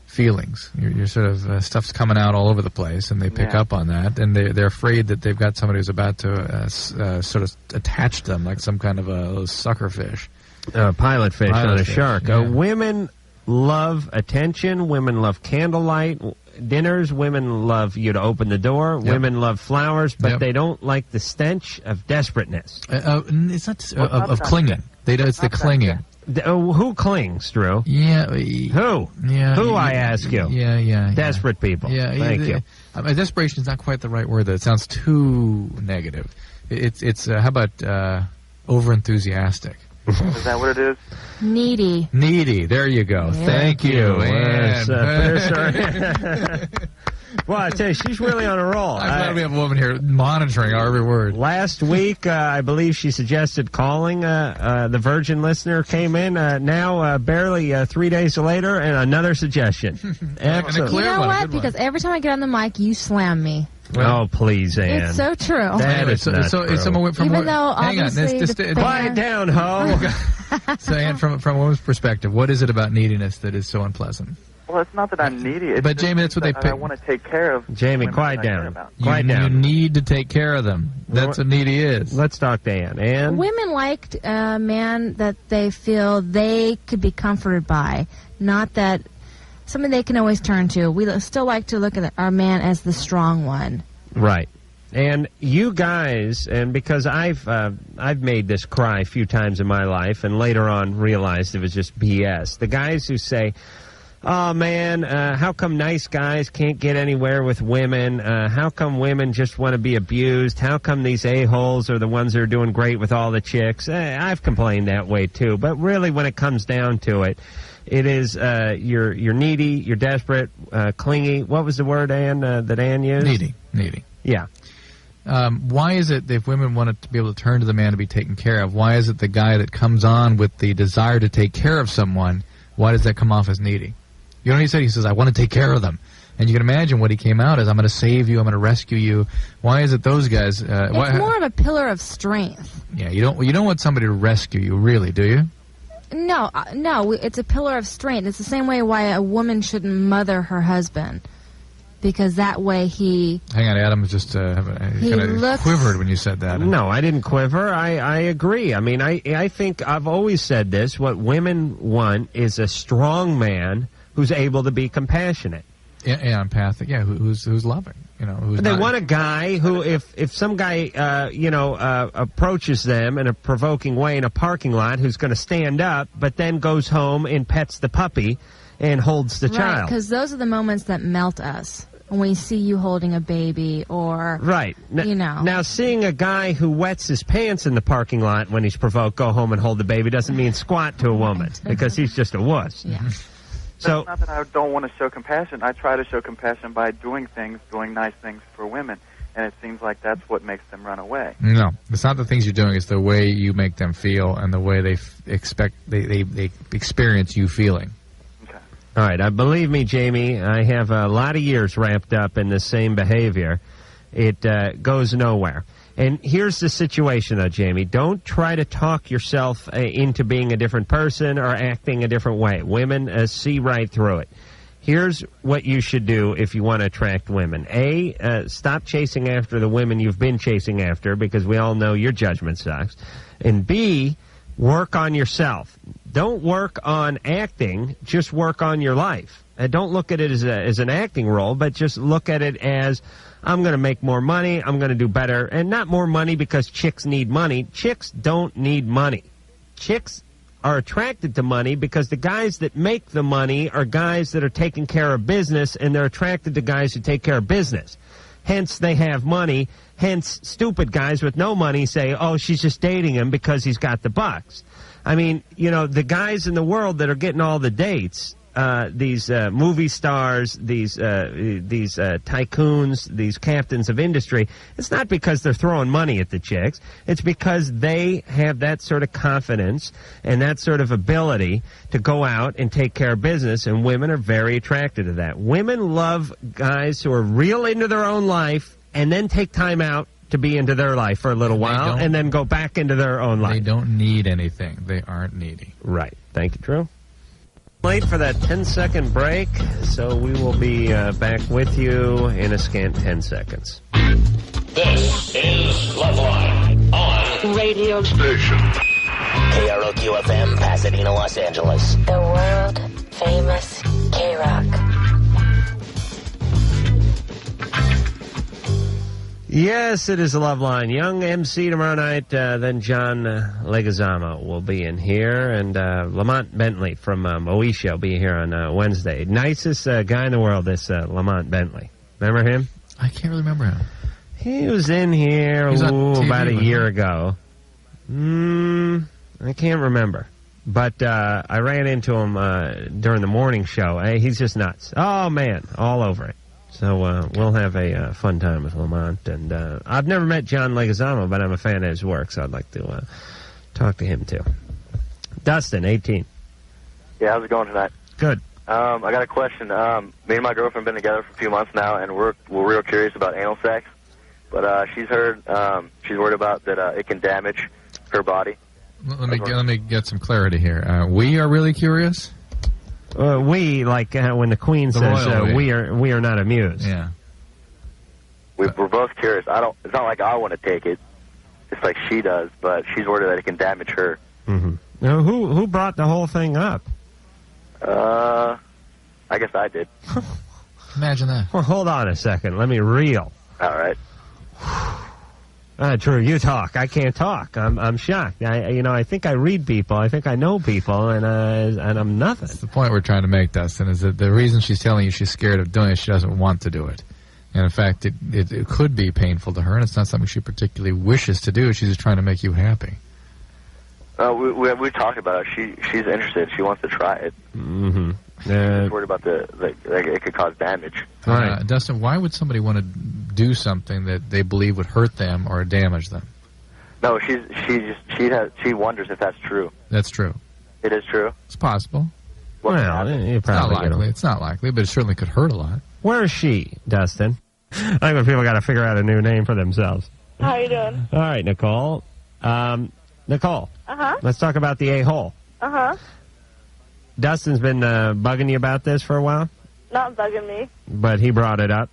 feelings. Your sort of stuff's coming out all over the place, and they pick up on that, and they're afraid that they've got somebody who's about to sort of attach them like some kind of a sucker fish. Pilot fish on a shark. Yeah. Women love attention. Women love candlelight. dinners. Women love you to open the door. Yep. Women love flowers, but Yep. they don't like the stench of desperateness. It's not of clinging. It's the clinging. Who clings, Drew? Yeah. Who? Yeah. Who, I ask you? Yeah. Desperate people. Yeah. Thank you. Desperation is not quite the right word, though. It sounds too negative. It's how about over-enthusiastic? Is that what it is? Needy. Needy. There you go. Yeah. Thank you. Well, I tell you, she's really on a roll. I'm glad we have a woman here monitoring our every word. Last week, I believe she suggested calling. The Virgin listener came in. Now, barely 3 days later, and another suggestion. Excellent. You know what? Because every time I get on the mic, you slam me. Oh, please, Ann. It's so true. That is not true. If someone went from Even though, hang on, obviously, quiet down, ho. So, Ann, from a woman's perspective, what is it about neediness that is so unpleasant? Well, it's not that I'm needy. It's But, just Jamie, that's what they that pick. I want to take care of. Jamie, women quiet that I care down. about. Quiet You down. need to take care of them. That's what needy is. Let's talk to Ann. Ann? Women liked a man that they feel they could be comforted by, not that something they can always turn to. We still like to look at our man as the strong one. Right. And you guys, and because I've made this cry a few times in my life, and later on realized it was just BS. The guys who say, "Oh man, how come nice guys can't get anywhere with women? How come women just want to be abused? How come these a-holes are the ones that are doing great with all the chicks?" I've complained that way too. But really, when it comes down to it, it is you're needy, you're desperate, clingy. What was the word, Ann, that Ann used? Needy. Yeah. Why is it that if women wanted to be able to turn to the man to be taken care of, why is it the guy that comes on with the desire to take care of someone, why does that come off as needy? You know what he said? He says, "I want to take care of them." And you can imagine what he came out as, "I'm going to save you, I'm going to rescue you." Why is it those guys... It's more of a pillar of strength. Yeah, you don't want somebody to rescue you, really, do you? No, it's a pillar of strength. It's the same way why a woman shouldn't mother her husband. Because that way he... Hang on, Adam was just kind of quivered when you said that. No, I didn't quiver. I agree. I mean, I think I've always said this. What women want is a strong man who's able to be compassionate. Yeah, empathic. Yeah, who's loving. You know, who's they not... want a guy who, if some guy, approaches them in a provoking way in a parking lot, who's going to stand up, but then goes home and pets the puppy and holds the Right, child. because those are the moments that melt us. When we see you holding a baby or, right. You know. Now, seeing a guy who wets his pants in the parking lot when he's provoked, go home and hold the baby, doesn't mean squat to a woman, because he's just a wuss. Yeah. So, it's not that I don't want to show compassion. I try to show compassion by doing nice things for women, and it seems like that's what makes them run away. No, it's not the things you're doing. It's the way you make them feel and the way they experience you feeling. all right, believe me, Jamie, I have a lot of years wrapped up in this same behavior. It goes nowhere. And here's the situation, though, Jamie. Don't try to talk yourself into being a different person or acting a different way. Women see right through it. Here's what you should do if you want to attract women. A, stop chasing after the women you've been chasing after, because we all know your judgment sucks. And B, work on yourself. Don't work on acting, just work on your life. Don't look at it as an acting role, but just look at it as, I'm going to make more money, I'm going to do better. And not more money because chicks need money. Chicks don't need money. Chicks are attracted to money because the guys that make the money are guys that are taking care of business, and they're attracted to guys who take care of business. Hence, they have money. Hence, stupid guys with no money say, oh, she's just dating him because he's got the bucks. I mean, you know, the guys in the world that are getting all the dates, these movie stars, these tycoons, these captains of industry, it's not because they're throwing money at the chicks. It's because they have that sort of confidence and that sort of ability to go out and take care of business, and women are very attracted to that. Women love guys who are real into their own life and then take time out to be into their life for a little while and then go back into their own life. They don't need anything. They aren't needy. Right. Thank you, Drew. Late for that 10-second break, so we will be back with you in a scant 10 seconds. This is Loveline on radio station. KROQ-FM, Pasadena, Los Angeles. The world famous K-Rock. Yes, it is a love line. Young MC tomorrow night. Then John Leguizamo will be in here, and Lamont Bentley from Moesha will be here on Wednesday. Nicest guy in the world, this Lamont Bentley. Remember him? I can't really remember him. He was in here about a year ago. I can't remember. But I ran into him during the morning show. Hey, he's just nuts. Oh, man, all over it. So we'll have a fun time with Lamont. And I've never met John Leguizamo, but I'm a fan of his work, so I'd like to talk to him, too. Dustin, 18. Yeah, how's it going tonight? Good. I got a question. Me and my girlfriend have been together for a few months now, and we're real curious about anal sex. But she's worried about that it can damage her body. Let me get some clarity here. We are really curious. We, like when the Queen says we are not amused. Yeah. We're both curious. It's not like I want to take it. It's like she does, but she's worried that it can damage her. Mm-hmm. Now, who brought the whole thing up? I guess I did. Imagine that. Well, hold on a second. Let me reel. All right. Drew, you talk. I can't talk. I'm shocked. I think I read people. I think I know people, and I'm nothing. That's the point we're trying to make, Dustin, is that the reason she's telling you she's scared of doing it, she doesn't want to do it. And in fact, it could be painful to her, and it's not something she particularly wishes to do. She's just trying to make you happy. We talked about it. She's interested. She wants to try it. Mm-hmm. She's worried about it could cause damage. Right. Dustin, why would somebody want to do something that they believe would hurt them or damage them? No, she wonders if that's true. That's true. It is true. It's possible. It's not likely. It's not likely, but it certainly could hurt a lot. Where is she, Dustin? I think when people got to figure out a new name for themselves. How you doing? All right, Nicole. Nicole. Uh-huh. Let's talk about the a-hole. Uh-huh. Dustin's been bugging you about this for a while? Not bugging me. But he brought it up?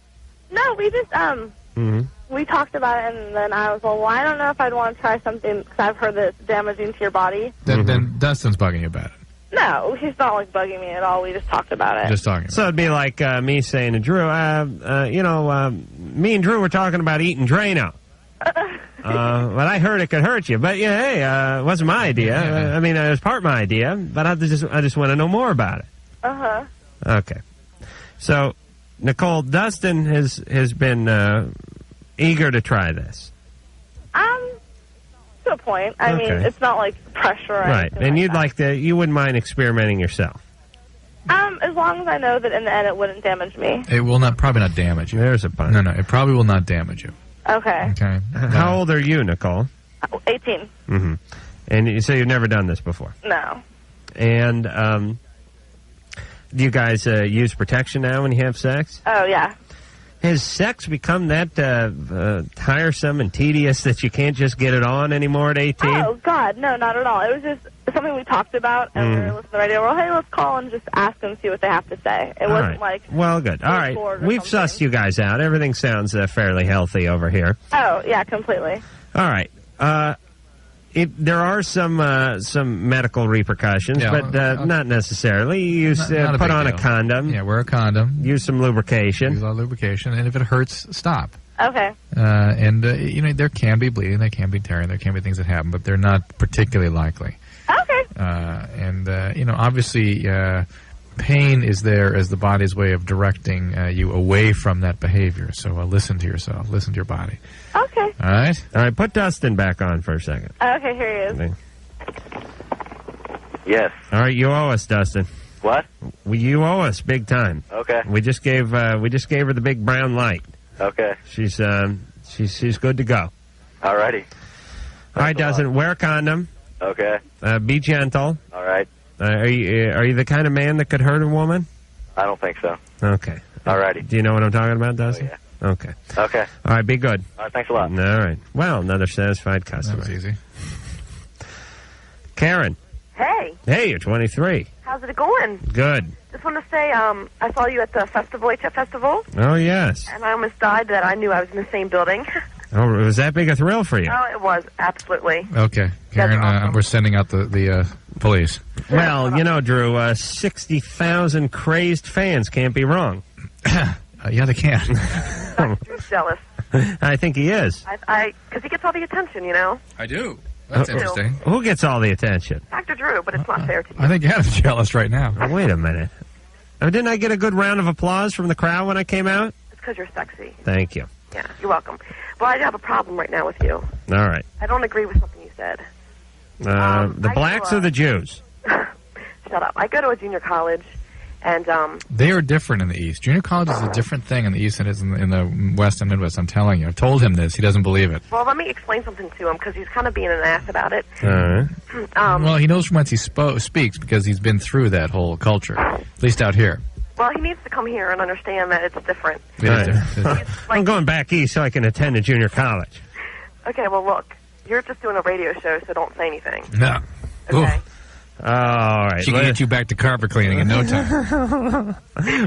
No, we just, Mm-hmm. we talked about it, and then I was like, well, I don't know if I'd want to try something, because I've heard that it's damaging to your body. Then Dustin's bugging you about it. No, he's not, like, bugging me at all. We just talked about it. Just talking about So it'd be like me saying to Drew, me and Drew were talking about eating Drano. But I heard it could hurt you. But, yeah, hey, it wasn't my idea. I mean, it was part of my idea, but I just want to know more about it. Uh-huh. Okay. So, Nicole, Dustin has been eager to try this. To a point. I mean, it's not, like, pressure or right. And you'd like to, you wouldn't mind experimenting yourself? As long as I know that in the end it wouldn't damage me. It will probably not damage you. There's a point. No, it probably will not damage you. Okay. Okay. How old are you, Nicole? 18. Mm-hmm. And you say you've never done this before? No. And do you guys use protection now when you have sex? Oh, yeah. Has sex become that tiresome and tedious that you can't just get it on anymore at 18? Oh, God, no, not at all. It was just something we talked about, and we were listening to the radio. Well, hey, let's call and just ask them, see what they have to say. It wasn't like... Well, good. All right. We've sussed you guys out. Everything sounds fairly healthy over here. Oh, yeah, completely. All right. There are some medical repercussions, but not necessarily. You use put on a condom. Yeah, wear a condom. Use some lubrication. Use a lot of lubrication, and if it hurts, stop. Okay. And there can be bleeding, there can be tearing, there can be things that happen, but they're not particularly likely. Okay. Obviously, pain is there as the body's way of directing you away from that behavior. So listen to yourself, listen to your body. Okay. All right? All right, put Dustin back on for a second. Okay, here he is. Yes. All right, you owe us, Dustin. What? You owe us big time. Okay. We just gave her the big brown light. Okay. She's good to go. Alrighty. All right, Dustin, wear a condom. Okay. Be gentle. All right. Are you the kind of man that could hurt a woman? I don't think so. Okay. Alrighty. Do you know what I'm talking about, Dustin? Oh, yeah. Okay. Okay. All right, be good. All right, thanks a lot. All right. Well, another satisfied customer. That was easy. Karen. Hey. Hey, you're 23. How's it going? Good. Just want to say, I saw you at the festival, HF Festival. Oh, yes. And I almost died that I knew I was in the same building. Oh, was that big a thrill for you? Oh, it was, absolutely. Okay. Karen, we're sending out the police. Well, Drew, 60,000 crazed fans can't be wrong. Yeah, they can. Drew's jealous. I think he is. Because he gets all the attention, you know? I do. That's interesting. Who gets all the attention? Dr. Drew, but it's not fair to you. I think Adam's jealous right now. Oh, wait a minute. Oh, didn't I get a good round of applause from the crowd when I came out? It's because you're sexy. Thank you. Yeah, you're welcome. Well, I have a problem right now with you. All right. I don't agree with something you said. The blacks or the Jews? Shut up. I go to a junior college, and they are different in the East. Junior college is a different thing in the East than it is in the West and Midwest. I'm telling you. I've told him this. He doesn't believe it. Well, let me explain something to him, because he's kind of being an ass about it. All right. Well, he knows from whence he speaks because he's been through that whole culture, at least out here. Well, he needs to come here and understand that it's different. I'm going back east so I can attend a junior college. Okay, well, look. You're just doing a radio show, so don't say anything. No. Okay. All right. She can get you back to carpet cleaning in no time.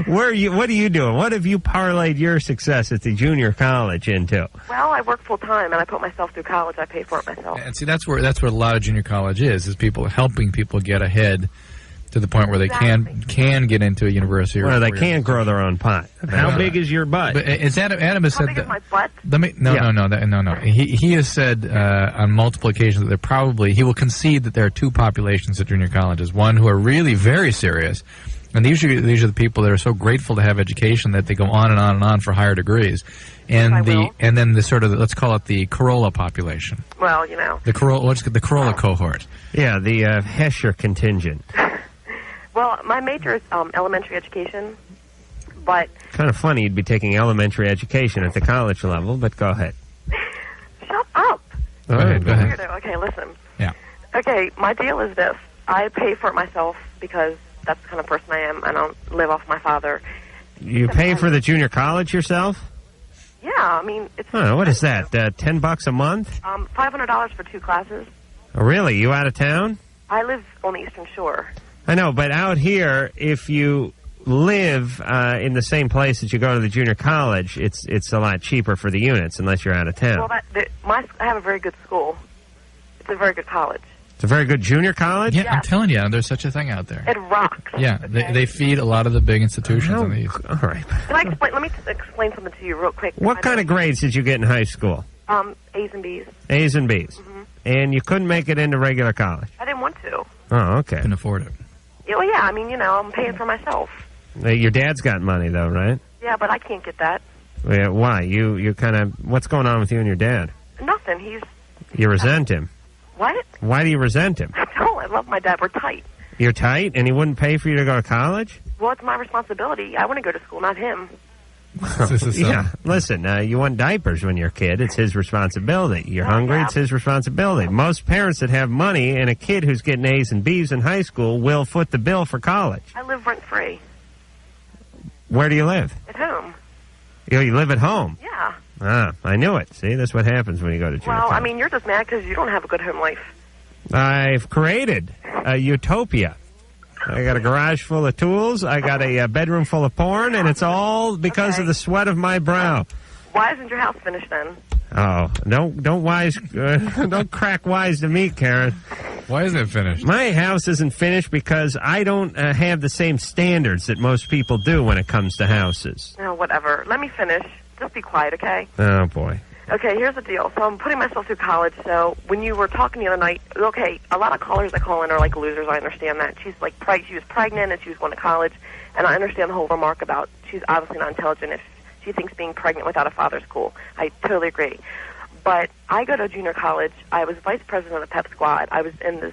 What are you doing? What have you parlayed your success at the junior college into? Well, I work full time, and I put myself through college. I pay for it myself. And see, that's what a lot of junior college is people helping people get ahead to the point where they can get into a university. Well, they can grow their own pot. How big is your butt? But Adam has said How big is my butt? No. He has said on multiple occasions that he will concede that there are two populations at junior colleges. One who are really very serious, and these are the people that are so grateful to have education that they go on and on and on for higher degrees. And then the sort of let's call it the Carolla population. Well, you know. The Carolla cohort. Yeah, the Hesher contingent. Well, my major is elementary education, but... Kind of funny you'd be taking elementary education at the college level, but go ahead. Shut up. Go ahead. Okay, listen. Yeah. Okay, my deal is this. I pay for it myself because that's the kind of person I am. I don't live off my father. You pay for the junior college yourself? Yeah, I mean, it's... What is that, $10 a month? $500 for 2 classes. Oh, really? You out of town? I live on the Eastern Shore. I know, but out here, if you live in the same place that you go to the junior college, it's a lot cheaper for the units, unless you're out of town. Well, I have a very good school. It's a very good college. It's a very good junior college? Yeah, I'm telling you, there's such a thing out there. It rocks. Yeah, okay? they feed a lot of the big institutions in the East. All right. Let me explain something to you real quick. What kind of grades did you get in high school? A's and B's. A's and B's. Mm-hmm. And you couldn't make it into regular college? I didn't want to. Oh, okay. Couldn't afford it. Well, yeah, I mean, I'm paying for myself. Your dad's got money, though, right? Yeah, but I can't get that. Yeah, why? You kind of... What's going on with you and your dad? Nothing. You resent him. What? Why do you resent him? No, I love my dad. We're tight. You're tight, and he wouldn't pay for you to go to college? Well, it's my responsibility. I want to go to school, not him. Yeah, listen, you want diapers when you're a kid. It's his responsibility. You're hungry, it's his responsibility. Most parents that have money and a kid who's getting A's and B's in high school will foot the bill for college. I live rent-free. Where do you live? At home. You live at home? Yeah. Ah, I knew it. See, that's what happens when you go to junior college. I mean, you're just mad because you don't have a good home life. I've created a utopia. I got a garage full of tools, I got a bedroom full of porn, and it's all because of the sweat of my brow. Why isn't your house finished then? Oh, don't crack wise to me, Karen. Why isn't it finished? My house isn't finished because I don't have the same standards that most people do when it comes to houses. Oh, whatever. Let me finish. Just be quiet, okay? Oh, boy. Okay, here's the deal. So I'm putting myself through college, so when you were talking the other night, okay, a lot of callers that call in are like losers, I understand that. She was pregnant and she was going to college, and I understand the whole remark about she's obviously not intelligent if she thinks being pregnant without a father's cool. I totally agree. But I go to junior college. I was vice president of the pep squad. I was in the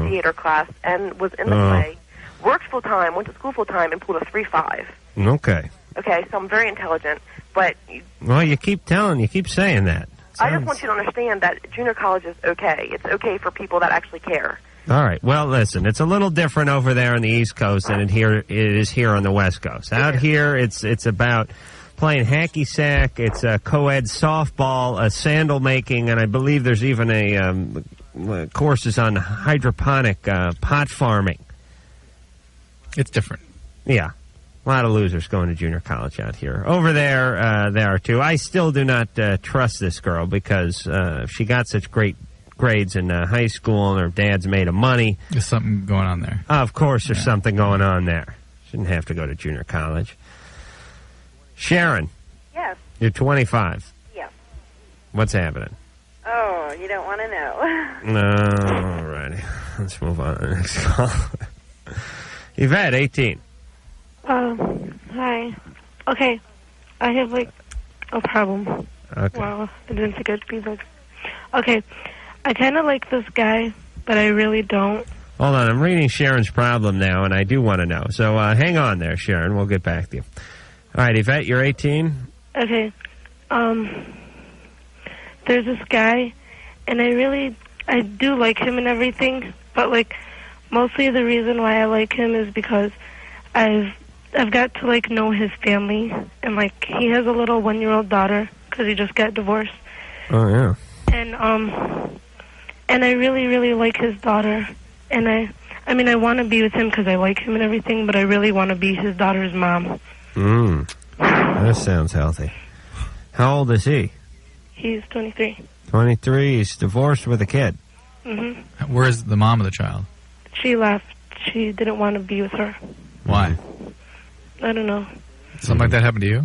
theater class and was in the play, worked full-time, went to school full-time, and pulled a 3.5. Okay. Okay, so I'm very intelligent, but... Well, you keep saying that. I just want you to understand that junior college is okay. It's okay for people that actually care. All right. Well, listen, it's a little different over there on the East Coast than it is here on the West Coast. Out here, it's about playing hacky sack. It's a co-ed softball, sandal making, and I believe there's even courses on hydroponic pot farming. It's different. Yeah. A lot of losers going to junior college out here. Over there, there are too. I still do not trust this girl because she got such great grades in high school and her dad's made of money. There's something going on there. Of course there's something going on there. Shouldn't have to go to junior college. Sharon. Yes. You're 25. What's happening? Oh, you don't want to know. No, all righty. Let's move on to the next call. Yvette, 18. Hi. Okay, I have, like, a problem. Okay. Wow, I didn't think it'd be like... Okay, I kind of like this guy, but I really don't. Hold on, I'm reading Sharon's problem now, and I do want to know. So hang on there, Sharon. We'll get back to you. All right, Yvette, you're 18? Okay, there's this guy, and I do like him and everything, but, like, mostly the reason why I like him is because I've got to, like, know his family, and, like, he has a little 1-year-old daughter because he just got divorced. Oh, yeah. And I really, really like his daughter, and I mean, I want to be with him because I like him and everything, but I really want to be his daughter's mom. That sounds healthy. How old is he? He's 23. 23. He's divorced with a kid. Mm-hmm. Where's the mom of the child? She left. She didn't want to be with her. Why? I don't know. Something like that happened to you?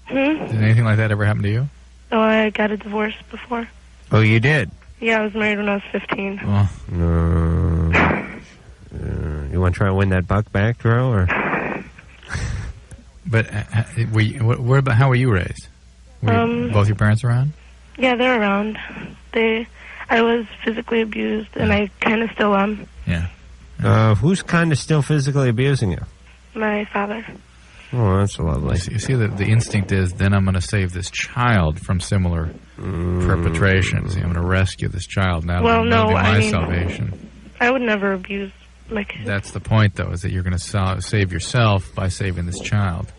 Did anything like that ever happen to you? Oh, I got a divorce before. Oh, you did? Yeah, I was married when I was 15. Well, you want to try and win that buck back, Drew, or? But how were you raised? Were both your parents around? Yeah, they're around. I was physically abused, and I kind of still am. Yeah. Who's kind of still physically abusing you? My father. Oh, that's lovely. You see, the instinct is, then I'm going to save this child from similar perpetrations. I'm going to rescue this child. Now Well, no, my I mean, salvation. I would never abuse my kids. That's the point, though, is that you're going to save yourself by saving this child.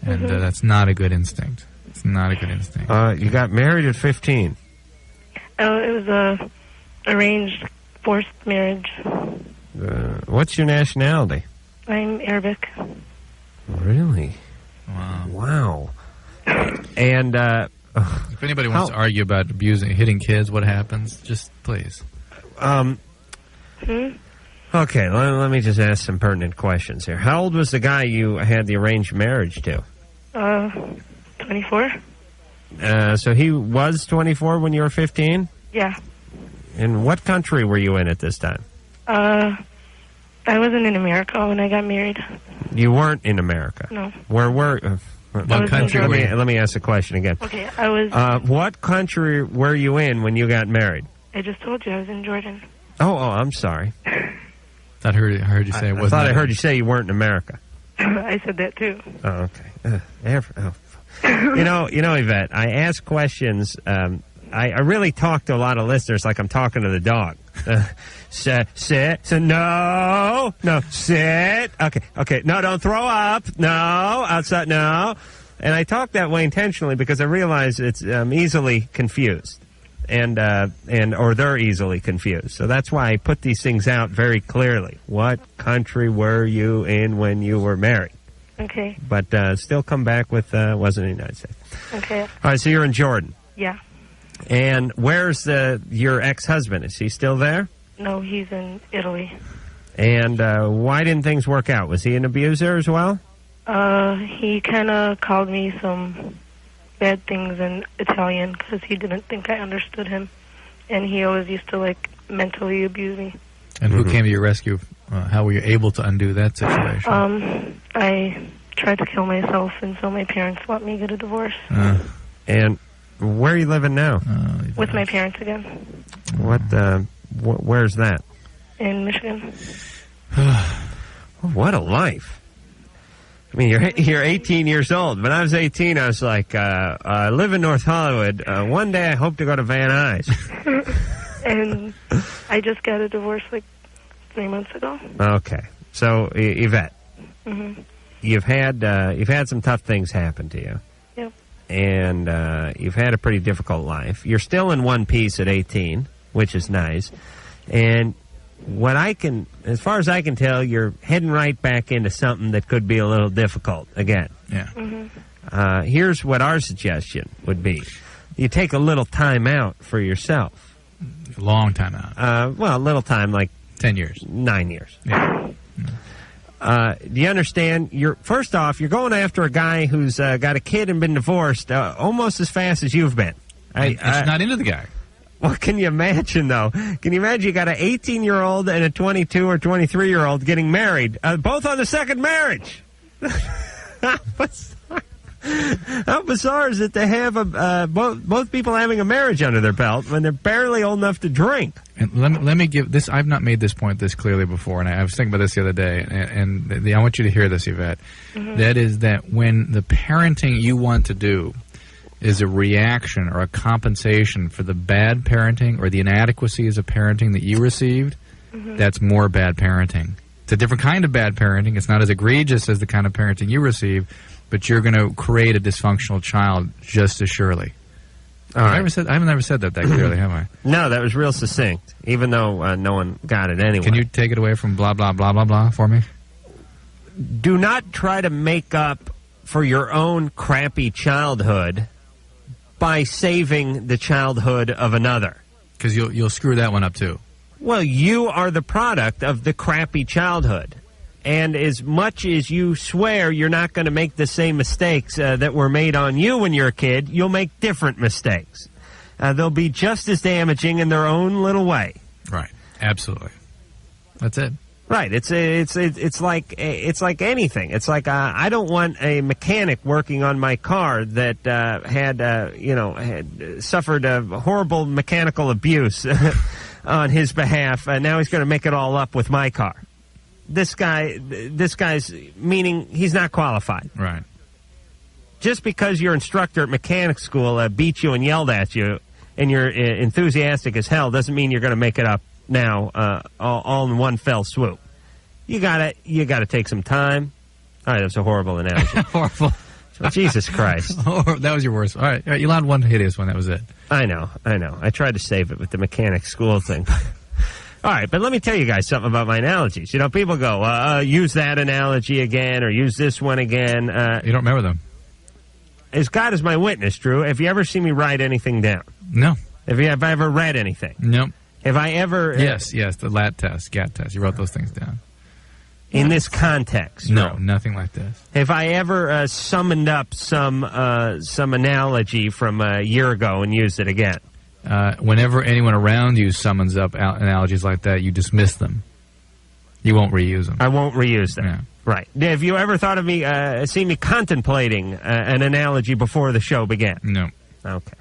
And that's not a good instinct. It's not a good instinct. You got married at 15. Oh, it was a arranged, forced marriage. What's your nationality? I'm Arabic. Really? Wow. And if anybody wants to argue about hitting kids, what happens? Just please. Okay, let me just ask some pertinent questions here. How old was the guy you had the arranged marriage to? 24. So he was 24 when you were 15? Yeah. And what country were you in at this time? I wasn't in America when I got married. You weren't in America? No. Where were... what country were you? Let me ask the question again. Okay, I was... what country were you in when you got married? I just told you I was in Jordan. Oh, I'm sorry. I heard you say it wasn't. I thought I heard you say you weren't in America. I said that too. Oh, okay. You know, Yvette, I ask questions. I really talk to a lot of listeners like I'm talking to the dog. Sit. So no, sit. Okay. No, don't throw up. No, outside. No. And I talk that way intentionally because I realize it's easily confused, or they're easily confused. So that's why I put these things out very clearly. What country were you in when you were married? Okay. But still come back with wasn't in the United States. Okay. All right, so you're in Jordan. Yeah. And where's your ex-husband? Is he still there? No, he's in Italy. And why didn't things work out? Was he an abuser as well? He kind of called me some bad things in Italian because he didn't think I understood him. And he always used to, like, mentally abuse me. And who came to your rescue? How were you able to undo that situation? I tried to kill myself, and so my parents let me get a divorce. And where are you living now? With my parents again. Where's that? In Michigan. What a life. I mean, you're 18 years old. When I was 18, I was like, I live in North Hollywood. One day I hope to go to Van Nuys. And I just got a divorce like 3 months ago. Okay. So, Yvette, Mm-hmm. you've had some tough things happen to you. Yep. And you've had a pretty difficult life. You're still in one piece at 18, which is nice. And as far as I can tell, you're heading right back into something that could be a little difficult again. Yeah. Mm-hmm. Here's what our suggestion would be. You take a little time out for yourself. A long time out. Well, a little time, like 10 years. 9 years. Yeah. Do you understand? First off, you're going after a guy who's got a kid and been divorced almost as fast as you've been. And she's not into the guy. Well, can you imagine, though? Can you imagine you got an 18-year-old and a 22 or 23-year-old getting married, both on the second marriage? How bizarre is it to have both people having a marriage under their belt when they're barely old enough to drink? And let me give this. I've not made this point this clearly before, and I was thinking about this the other day, and I want you to hear this, Yvette. Mm-hmm. That is that when the parenting you want to do is a reaction or a compensation for the bad parenting or the inadequacies of parenting that you received, that's more bad parenting. It's a different kind of bad parenting. It's not as egregious as the kind of parenting you receive, but you're going to create a dysfunctional child just as surely. I've never said that clearly, have I? No, that was real succinct, even though no one got it anyway. Can you take it away from blah, blah, blah, blah, blah for me? Do not try to make up for your own crappy childhood by saving the childhood of another. Because you'll screw that one up, too. Well, you are the product of the crappy childhood. And as much as you swear you're not going to make the same mistakes that were made on you when you're a kid, you'll make different mistakes. They'll be just as damaging in their own little way. Right. Absolutely. That's it. Right. It's like anything. It's like I don't want a mechanic working on my car that had suffered a horrible mechanical abuse on his behalf. Now he's going to make it all up with my car. This guy's meaning he's not qualified. Right. Just because your instructor at mechanic school beat you and yelled at you and you're enthusiastic as hell doesn't mean you're going to make it up now all in one fell swoop. You gotta take some time. All right, that's a horrible analogy. Horrible. Jesus Christ. That was your worst. All right, you allowed one hideous one. That was it. I know. I tried to save it with the mechanic school thing. All right, but let me tell you guys something about my analogies. You know, people go, use that analogy again or use this one again. You don't remember them. As God is my witness, Drew, have you ever seen me write anything down? No. Have I ever read anything? No. Have I ever... Yes, the LAT test, GAT test. You wrote those things down. In this context? No, nothing like this. Have I ever summoned up some analogy from a year ago and used it again? Whenever anyone around you summons up analogies like that, you dismiss them. You won't reuse them. I won't reuse them. Yeah. Right. Have you ever thought of me, seen me contemplating an analogy before the show began? No. Okay.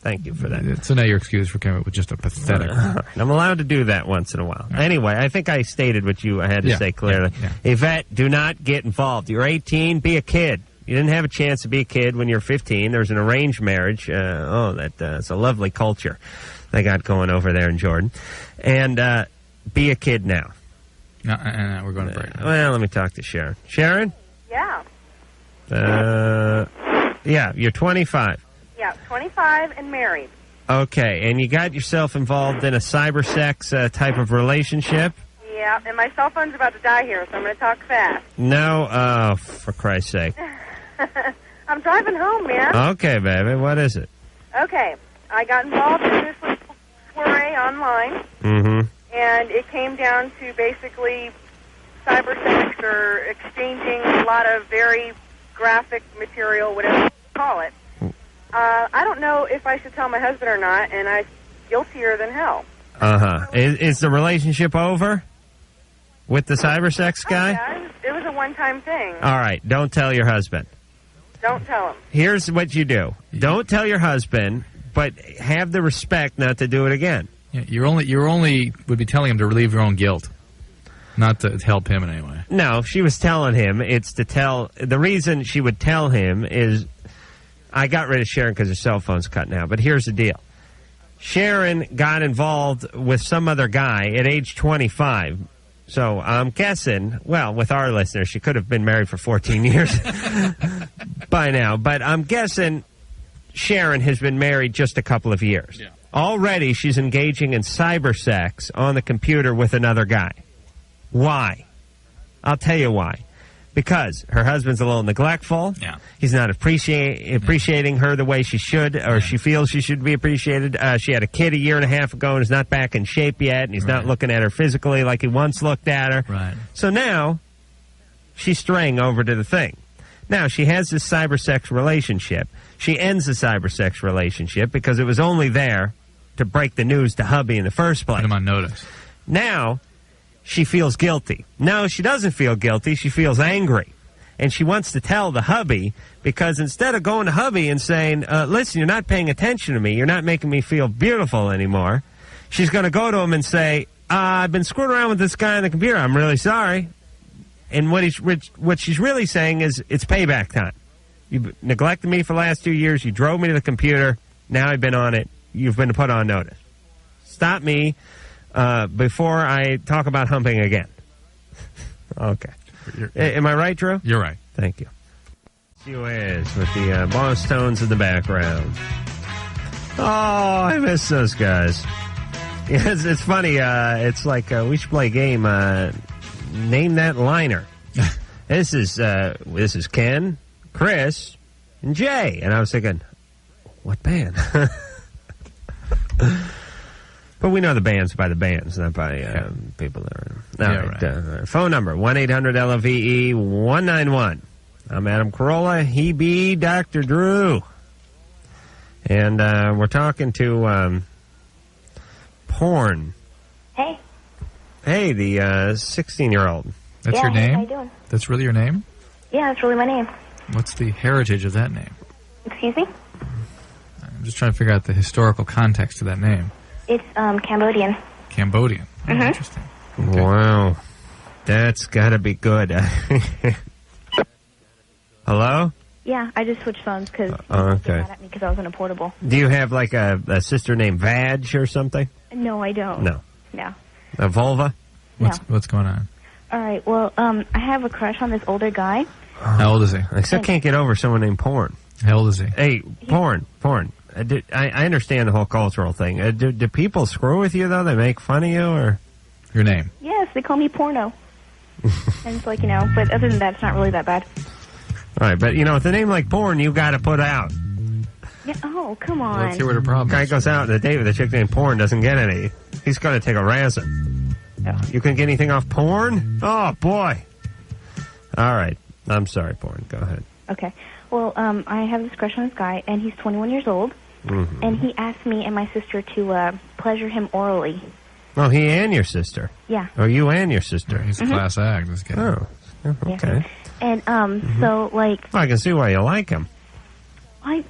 Thank you for that. So now your excuse for coming up with just a pathetic one. I'm allowed to do that once in a while. Right. Anyway, I think I stated what you had to say clearly. Yeah. Yvette, do not get involved. You're 18, be a kid. You didn't have a chance to be a kid when you're 15. There's an arranged marriage. It's a lovely culture they got going over there in Jordan. And be a kid now. No, we're going to break. Well, let me talk to Sharon. Sharon? Yeah. Yeah, you're 25. Yeah, 25 and married. Okay, and you got yourself involved in a cybersex type of relationship? Yeah, and my cell phone's about to die here, so I'm going to talk fast. No, for Christ's sake. I'm driving home, man. Okay, baby, what is it? Okay, I got involved in this little soiree online, and it came down to basically cybersex or exchanging a lot of very graphic material, whatever you call it. I don't know if I should tell my husband or not, and I'm guiltier than hell. Is the relationship over with the cybersex guy? Yeah, it was a one-time thing. All right, don't tell your husband. Don't tell him. Here's what you do. Don't tell your husband, but have the respect not to do it again. Yeah, you're only would be telling him to relieve your own guilt, not to help him in any way. No, she was telling him. It's to tell. The reason she would tell him is I got rid of Sharon because her cell phone's cut now. But here's the deal. Sharon got involved with some other guy at age 25. So I'm guessing, well, with our listeners, she could have been married for 14 years by now. But I'm guessing Sharon has been married just a couple of years. Yeah. Already she's engaging in cybersex on the computer with another guy. Why? I'll tell you why. Because her husband's a little neglectful. Yeah. He's not appreciating her the way she should, or she feels she should be appreciated. She had a kid a year and a half ago and is not back in shape yet, and he's not looking at her physically like he once looked at her. Right. So now she's straying over to the thing. Now, she has this cybersex relationship. she ends the cybersex relationship because it was only there to break the news to hubby in the first place. Put him on notice. Now, she feels guilty. No, she doesn't feel guilty. She feels angry. And she wants to tell the hubby because instead of going to hubby and saying, listen, you're not paying attention to me, you're not making me feel beautiful anymore, she's going to go to him and say, I've been screwing around with this guy on the computer. I'm really sorry. And what she's really saying is it's payback time. You neglected me for the last 2 years. You drove me to the computer. Now I've been on it. You've been put on notice. Stop me before I talk about humping again. Okay. Am I right, Drew? You're right. Thank you. You is with the Boss Tones in the background. Oh, I miss those guys. Yes, it's funny. It's like we should play a game. Name that liner. This is Ken, Chris, and Jay. And I was thinking, what band? But we know the bands by the bands, not by people that are... Right. Phone number, 1-800-LOVE-191. I'm Adam Carolla. He be Dr. Drew. And we're talking to Porn. Hey. Hey, the 16-year-old. That's your name? How you doing? That's really your name? Yeah, that's really my name. What's the heritage of that name? Excuse me? I'm just trying to figure out the historical context of that name. It's Cambodian. Cambodian. Oh, Mm-hmm. Interesting. Okay. Wow. That's got to be good. Hello? Yeah, I just switched phones because okay. mad at me because I was on a portable. Do you have like a sister named Vag or something? No, I don't. No. No. A vulva? What's going on? All right, well, I have a crush on this older guy. How old is he? I still can't get over someone named Porn. How old is he? Hey, Porn. I understand the whole cultural thing. Do people screw with you, though? They make fun of you, or? Your name? Yes, they call me Porno. And it's like, but other than that, it's not really that bad. All right, but, with a name like Porn, you got to put out. Yeah, oh, come on. Let's hear what her problem Guy is. goes out on a date with a chick named Porn, doesn't get any. He's going to take a ransom. You couldn't get anything off Porn? Oh, boy. All right. I'm sorry, Porn. Go ahead. Okay. Well, I have this crush on this guy, and he's 21 years old, and he asked me and my sister to pleasure him orally. Oh, he and your sister? Yeah. Or you and your sister? He's a class act, this guy. Oh, okay. And, so, like... Well, I can see why you like him. I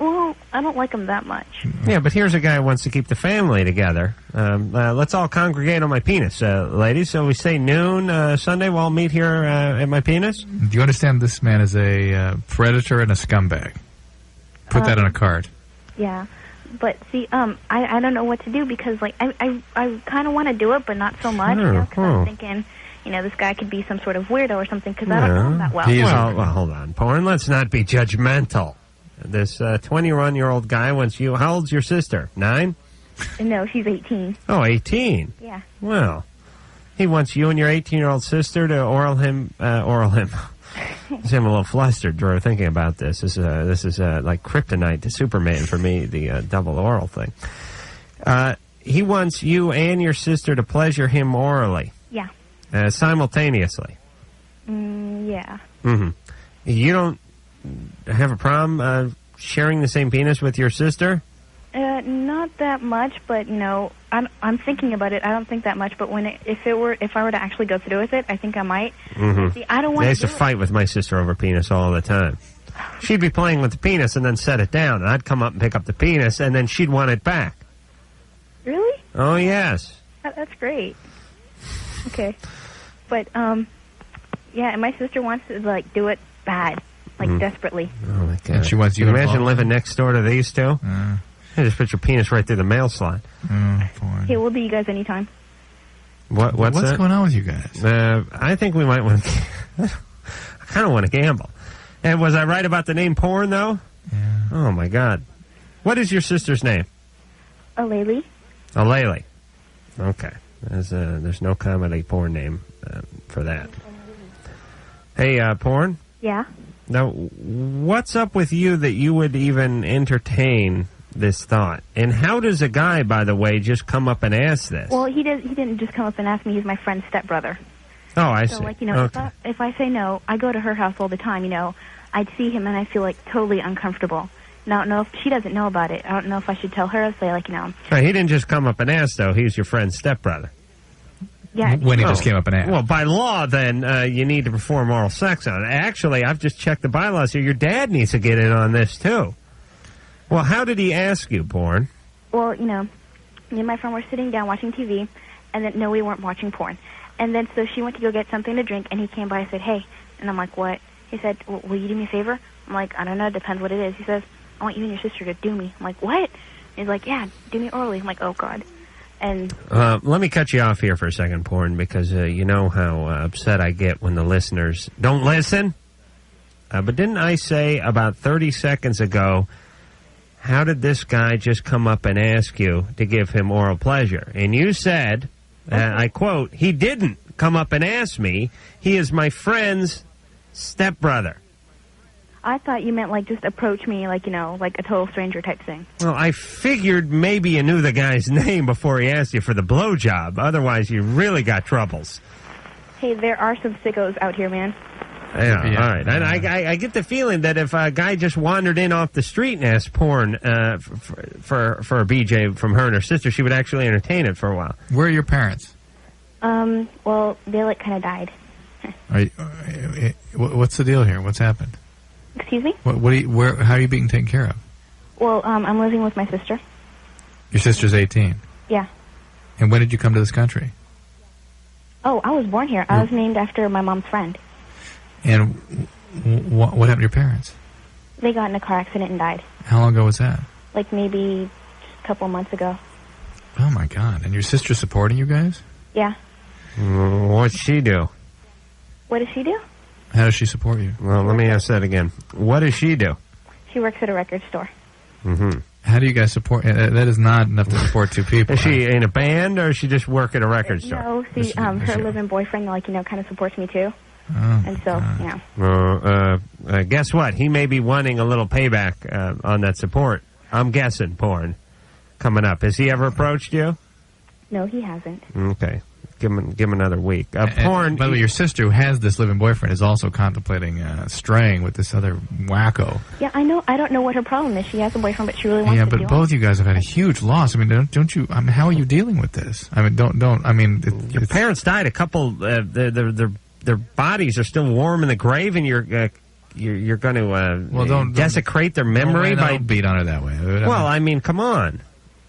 don't like him that much. Yeah, but here's a guy who wants to keep the family together. Let's all congregate on my penis, ladies. So we say noon Sunday. We'll all meet here at my penis. Do you understand this man is a predator and a scumbag? Put that on a card. Yeah. But, see, I don't know what to do because, like, I kind of want to do it, but not so much, because I'm thinking... this guy could be some sort of weirdo or something because I don't know him that well. Well, hold on, Porn. Let's not be judgmental. This 21-year-old guy wants you. How old's your sister? 9? No, she's 18. Oh, 18. Yeah. Well, he wants you and your 18-year-old sister to oral him. I'm a little flustered, Drew, thinking about this. This is like kryptonite to Superman for me, the double oral thing. He wants you and your sister to pleasure him orally. Yeah. Simultaneously. Yeah. Mm-hmm. You don't have a problem sharing the same penis with your sister? Not that much, but I'm thinking about it. I don't think that much, but if I were to actually go through with it, I think I might. Mm-hmm. See, I don't want. I used to fight with my sister over penis all the time. She'd be playing with the penis and then set it down, and I'd come up and pick up the penis, and then she'd want it back. Really? Oh yes. That's great. Okay, but yeah, and my sister wants to do it bad. Desperately. Oh, my God. And she wants you Can you involved? imagine living next door to these two? You just put your penis right through the mail slot. Okay, we'll be you guys anytime. What's that? going on with you guys? I think we might want to... I kind of want to gamble. And was I right about the name Porn, though? Yeah. Oh, my God. What is your sister's name? Aleli. Aleli. Okay. There's no comedy porn name for that. Hey, Porn? Yeah? Now, what's up with you that you would even entertain this thought? And how does a guy, by the way, just come up and ask this? Well, he didn't just come up and ask me. He's my friend's stepbrother. Oh, I so, see. Okay. if I say no, I go to her house all the time, I'd see him and I feel, totally uncomfortable. And I don't know if she doesn't know about it. I don't know if I should tell her or say, like, Right, he didn't just come up and ask, though. He's your friend's stepbrother. Yeah. When he just came up and asked. Well, by law, then, you need to perform oral sex on it. Actually, I've just checked the bylaws here. Your dad needs to get in on this, too. Well, how did he ask you, porn? Well, me and my friend were sitting down watching TV, and then, no, we weren't watching porn. And then, so she went to go get something to drink, and he came by and said, hey. And I'm like, what? He said, will you do me a favor? I'm like, I don't know, it depends what it is. He says, I want you and your sister to do me. I'm like, what? And he's like, yeah, do me orally. I'm like, oh, God. And let me cut you off here for a second, porn, because you know how upset I get when the listeners don't listen. But didn't I say about 30 seconds ago, how did this guy just come up and ask you to give him oral pleasure? And you said, I quote, he didn't come up and ask me. He is my friend's stepbrother. I thought you meant, like, just approach me, like, like a total stranger type thing. Well, I figured maybe you knew the guy's name before he asked you for the blowjob. Otherwise, you really got troubles. Hey, there are some sickos out here, man. Yeah, all right. And I get the feeling that if a guy just wandered in off the street and asked porn for a BJ from her and her sister, she would actually entertain it for a while. Where are your parents? Well, they, like, kind of died. What's the deal here? What's happened? Excuse me? How are you being taken care of? Well, I'm living with my sister. Your sister's 18? Yeah. And when did you come to this country? Oh, I was born here. I was named after my mom's friend. And what happened to your parents? They got in a car accident and died. How long ago was that? Like maybe just a couple of months ago. Oh, my God. And your sister's supporting you guys? Yeah. What'd she do? What does she do? How does she support you? Well, let me ask that again. What does she do? She works at a record store. Mm-hmm. How do you guys support? That is not enough to support two people. Is she in a band, or does she just work at a record store? No, see, her live-in boyfriend, like, kind of supports me, too. Oh, and so, guess what? He may be wanting a little payback on that support. I'm guessing, porn, coming up. Has he ever approached you? No, he hasn't. Okay. Give him another week. Porn. By the way, your sister, who has this living boyfriend, is also contemplating straying with this other wacko. Yeah, I know. I don't know what her problem is. She has a boyfriend, but she really wants to do it. Yeah, but both you guys have had a huge loss. I mean, don't you? I mean, how are you dealing with this? I mean, don't. I mean, your parents died. A couple. Their bodies are still warm in the grave, and you're going to desecrate their memory by beat on her that way. Well, I mean, come on.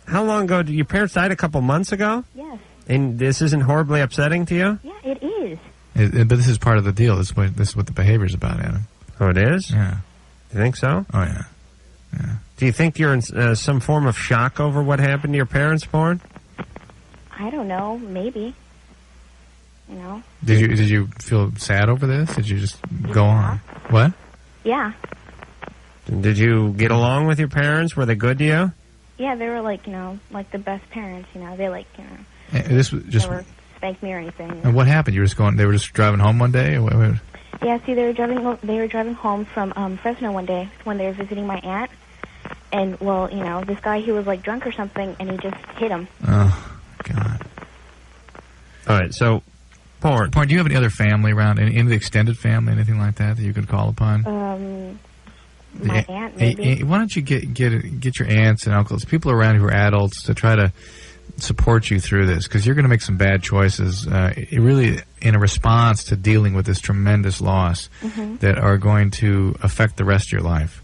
How long ago did your parents died? A couple months ago? Yes. And this isn't horribly upsetting to you? Yeah, it is. But this is part of the deal. This is what the behavior's about, Adam. Oh, it is? Yeah. You think so? Oh, yeah. Yeah. Do you think you're in some form of shock over what happened to your parents, porn? I don't know. Maybe. Did you feel sad over this? Did you just go on? What? Yeah. Did you get along with your parents? Were they good to you? Yeah, they were like the best parents. They This was just never spanked me or anything. And what happened? They were just driving home one day. Yeah, see, they were driving home from Fresno one day when they were visiting my aunt, and this guy, he was like drunk or something, and he just hit him. Oh, God! All right, so porn. Do you have any other family around? Any the extended family, anything like that you could call upon? My aunt, maybe. Why don't you get your aunts and uncles, people around who are adults, to try to support you through this, because you're going to make some bad choices, really in a response to dealing with this tremendous loss that are going to affect the rest of your life.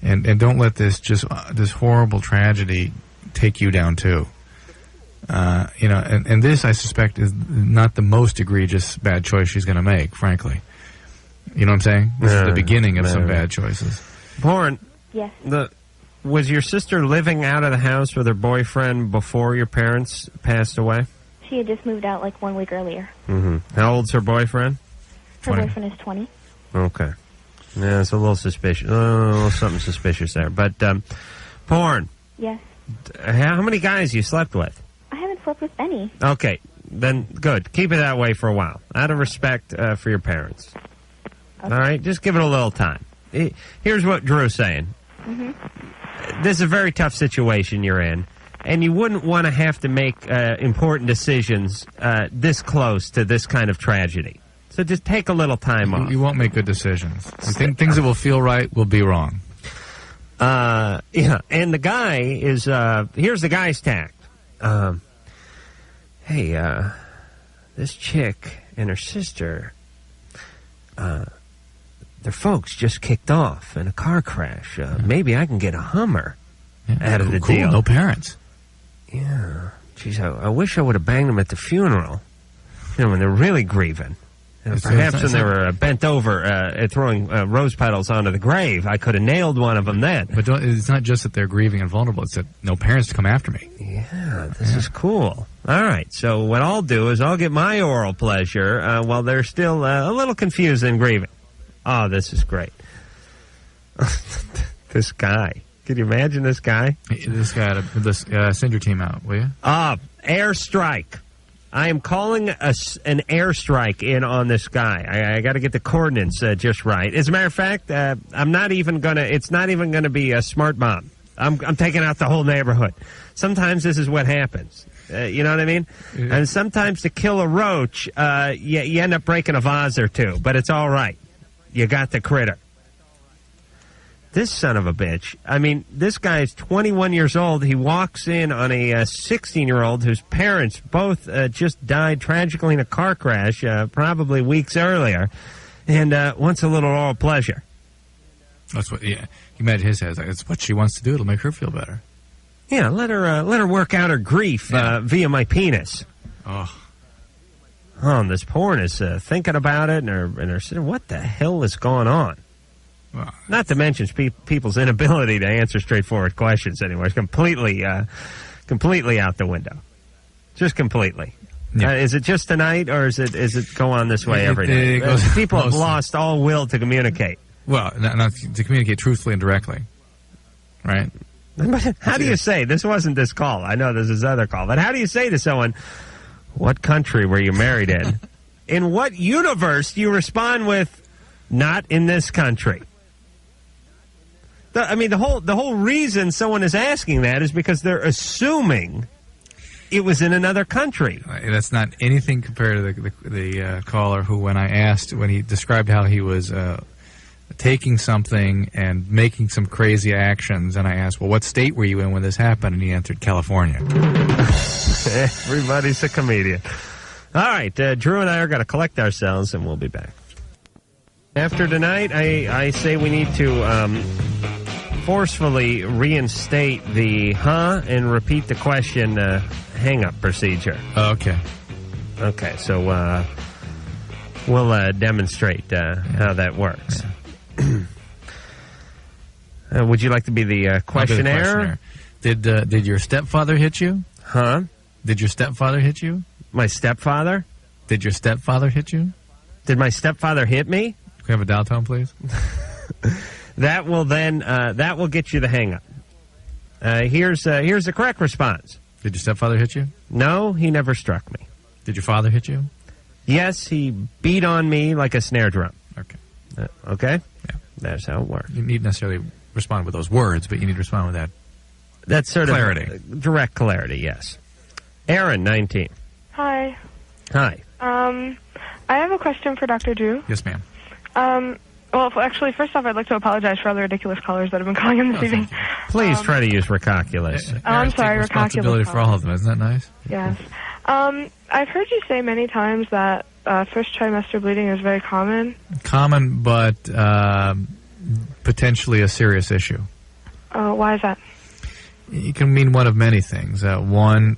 And don't let this horrible tragedy take you down too. And this, I suspect, is not the most egregious bad choice she's going to make, frankly. You know what I'm saying? This is the beginning of some bad choices. Porn. Yes. Was your sister living out of the house with her boyfriend before your parents passed away? She had just moved out like 1 week earlier. Mm-hmm. How old's her boyfriend? Her boyfriend is 20. Okay. Yeah, it's a little suspicious. Something suspicious there. But, porn. Yes. How many guys you slept with? I haven't slept with any. Okay. Then, good. Keep it that way for a while. Out of respect for your parents. Okay. All right? Just give it a little time. Here's what Drew's saying. Mm-hmm. This is a very tough situation you're in, and you wouldn't want to have to make important decisions this close to this kind of tragedy. So just take a little time off. You won't make good decisions. You think things that will feel right will be wrong. Yeah, and the guy is, here's the guy's tact. Hey, this chick and her sister, their folks just kicked off in a car crash. Maybe I can get a Hummer out of the deal. No parents. Yeah. Jeez, I wish I would have banged them at the funeral. You know, when they're really grieving. Perhaps when they were bent over throwing rose petals onto the grave, I could have nailed one of them then. But it's not just that they're grieving and vulnerable. It's that no parents to come after me. Yeah, this is cool. All right, so what I'll do is I'll get my oral pleasure while they're still a little confused and grieving. Oh, this is great. This guy. Can you imagine this guy? This guy, send your team out, will you? Airstrike. I am calling an airstrike in on this guy. I got to get the coordinates just right. As a matter of fact, I'm not even gonna. It's not even gonna be a smart bomb. I'm taking out the whole neighborhood. Sometimes this is what happens. You know what I mean? Mm-hmm. And sometimes to kill a roach, you end up breaking a vase or two. But it's all right. You got the critter. This son of a bitch. I mean, this guy's 21 years old. He walks in on a 16-year-old whose parents both just died tragically in a car crash probably weeks earlier, and wants a little oral pleasure. That's what. Yeah, he made his head. It's what she wants to do. It'll make her feel better. Yeah, let her work out her grief via my penis. Oh, and this porn is thinking about it, and her sitting. What the hell is going on? Well, not to mention people's inability to answer straightforward questions anymore. It's completely out the window. Just completely. Yeah. Is it just tonight, or is it go on this way every day? People have lost all will to communicate. Well, not to communicate truthfully and directly, right? How do you say, this wasn't this call, I know this is other call, but how do you say to someone, what country were you married in? In what universe do you respond with, not in this country? The whole reason someone is asking that is because they're assuming it was in another country. That's not anything compared to the caller who, when he described how he was taking something and making some crazy actions, and I asked, well, what state were you in when this happened? And he answered, California. Everybody's a comedian. All right, Drew and I are going to collect ourselves, and we'll be back. After tonight, I say we need to forcefully reinstate the and repeat the question hang-up procedure. Okay. Okay, so we'll demonstrate how that works. Yeah. Would you like to be the questionnaire? Did your stepfather hit you? Huh? Did your stepfather hit you? My stepfather? Did your stepfather hit you? Did my stepfather hit me? Can we have a dial tone, please? That will get you the hang-up. Here's the correct response. Did your stepfather hit you? No, he never struck me. Did your father hit you? Yes, he beat on me like a snare drum. Okay. Okay? Yeah. That's how it works. You need necessarily respond with those words, but you need to respond with that. That's sort clarity. Of direct clarity, yes. Aaron, 19. Hi. Hi. I have a question for Dr. Drew. Yes, ma'am. Well, actually, first off, I'd like to apologize for all the ridiculous callers that have been calling in this evening. Please try to use Recalculus. I'm sorry, Recalculus. Responsibility for all of them. Isn't that nice? Yes. I've heard you say many times that first trimester bleeding is very common. Common, but potentially a serious issue. Why is that? It can mean one of many things. One,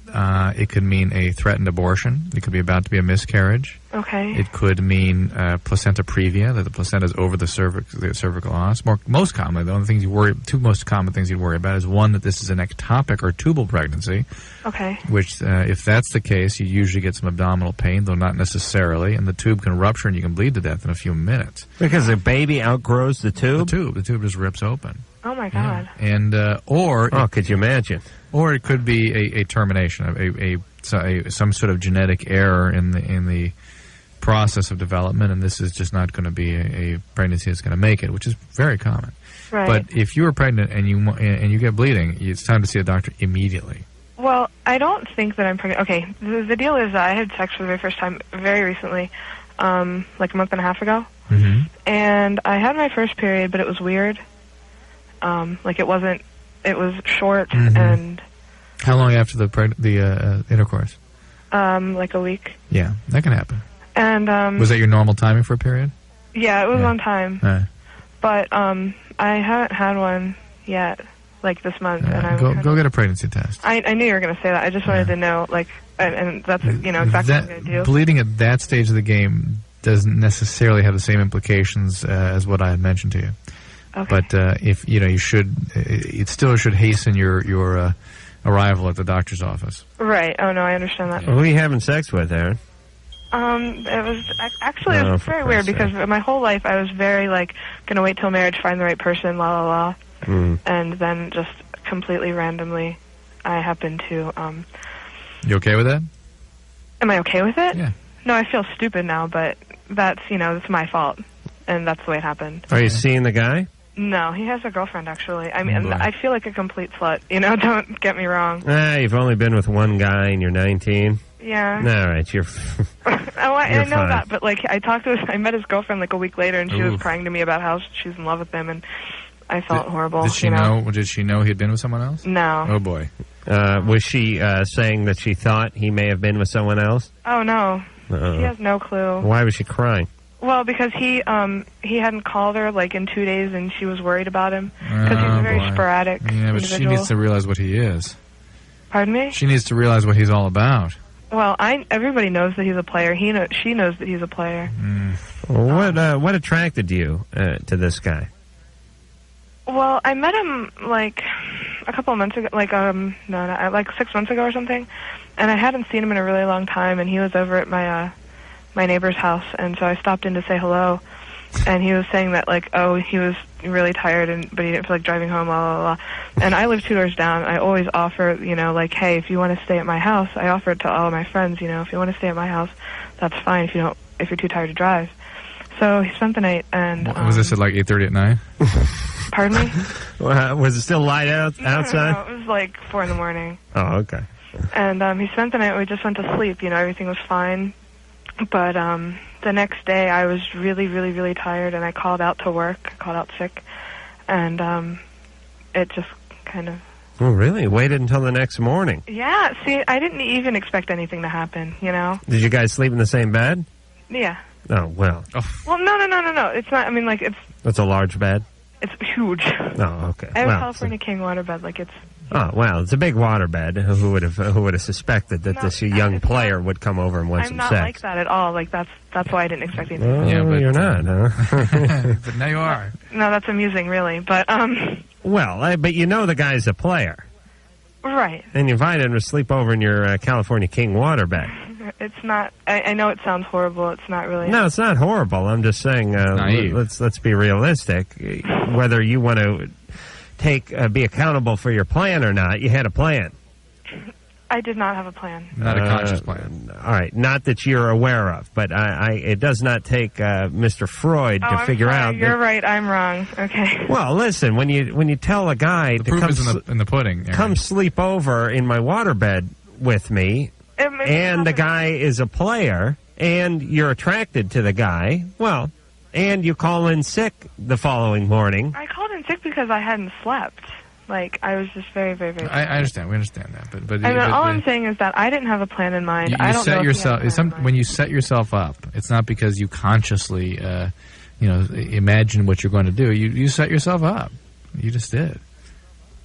it could mean a threatened abortion. It could be about to be a miscarriage. Okay. It could mean placenta previa, that the placenta is over the cervical os. Most commonly, the only things two most common things you'd worry about is one, that this is an ectopic or tubal pregnancy. Okay. Which, if that's the case, you usually get some abdominal pain, though not necessarily, and the tube can rupture and you can bleed to death in a few minutes. Because the baby outgrows the tube? The tube just rips open. Oh my God! Yeah. And could you imagine? Or it could be a termination, some sort of genetic error in the process of development, and this is just not going to be a pregnancy that's going to make it, which is very common. Right. But if you are pregnant and you get bleeding, it's time to see a doctor immediately. Well, I don't think that I'm pregnant. Okay, the deal is I had sex for the very first time very recently, like a month and a half ago, mm-hmm. and I had my first period, but it was weird. Like it wasn't. It was short and. How long after the intercourse? Like a week. Yeah, that can happen. And was that your normal timing for a period? Yeah, it was on time. Right. But I haven't had one yet, like this month. And I'm go get a pregnancy test. I knew you were going to say that. I just wanted to know, like, and that's exactly what I'm going to do. Bleeding at that stage of the game doesn't necessarily have the same implications as what I had mentioned to you. Okay. But if you should, it still should hasten your arrival at the doctor's office. Right. Oh no, I understand that. Who are you having sex with, Aaron? It was actually it was very weird because my whole life I was very like going to wait till marriage, find the right person, la la la, and then just completely randomly, I happened to. You okay with that? Am I okay with it? Yeah. No, I feel stupid now, but that's that's my fault, and that's the way it happened. Are you seeing the guy? No, he has a girlfriend, actually. I mean, I feel like a complete slut. Don't get me wrong. You've only been with one guy and you're 19. Yeah. All right, you're. I know fine. that, but like I met his girlfriend like a week later, and she was crying to me about how she's in love with him, and I felt horrible. Did she know? Did she know he had been with someone else? No. Oh boy. Was she saying that she thought he may have been with someone else? Oh no. She has no clue. Why was she crying? Well, because he hadn't called her like in 2 days, and she was worried about him because he's a very sporadic Yeah, but individual. she needs to realize what he is. Pardon me? She needs to realize what he's all about. Well, everybody knows that he's a player. She knows that he's a player. What attracted you to this guy? Well, I met him like a couple of months ago, like 6 months ago or something, and I hadn't seen him in a really long time, and he was over at my neighbor's house, and so I stopped in to say hello, and he was saying that he was really tired, but he didn't feel like driving home, blah blah blah. And I live 2 doors down. I always offer, hey, if you want to stay at my house, I offer it to all of my friends. If you want to stay at my house, that's fine. If you're too tired to drive. So he spent the night, and was this at like 8:30 at night? Pardon me? Was it still light outside? No, it was like 4 in the morning. Oh, okay. And he spent the night. We just went to sleep. Everything was fine. But the next day, I was really, really, really tired, and I called out to work. I called out sick, and it just kind of... Oh, really? Waited until the next morning? Yeah, see, I didn't even expect anything to happen, Did you guys sleep in the same bed? Yeah. Oh, well. Well, no. It's not, it's... That's a large bed? It's huge. Oh, okay. I have a California King waterbed, it's... Oh, well, it's a big waterbed. Who would have suspected that this young player would come over and want some sex? I'm not like that at all. That's why I didn't expect anything. Well, yeah, but you're not, huh? But now you are. No, that's amusing, really. But Well, but the guy's a player, right? And you invited him to sleep over in your California King waterbed. It's not. I know it sounds horrible. It's not really. No, it's not horrible. I'm just saying. Let's be realistic. Whether you want to be accountable for your plan or not, you had a plan. I did not have a plan. Not a conscious plan. All right, not that you're aware of, but it does not take Mr. Freud to figure out. You're right. I'm wrong. Okay. Well, listen, when you tell a guy the proof is in the pudding, Aaron. Come sleep over in my waterbed with me, and the guy is a player, and you're attracted to the guy, well, and you call in sick the following morning. I called in sick because I hadn't slept. I was just very, very, very... I understand. We understand that. But all I'm saying is that I didn't have a plan in mind. I don't know when you set yourself up, it's not because you consciously, imagine what you're going to do. You set yourself up. You just did.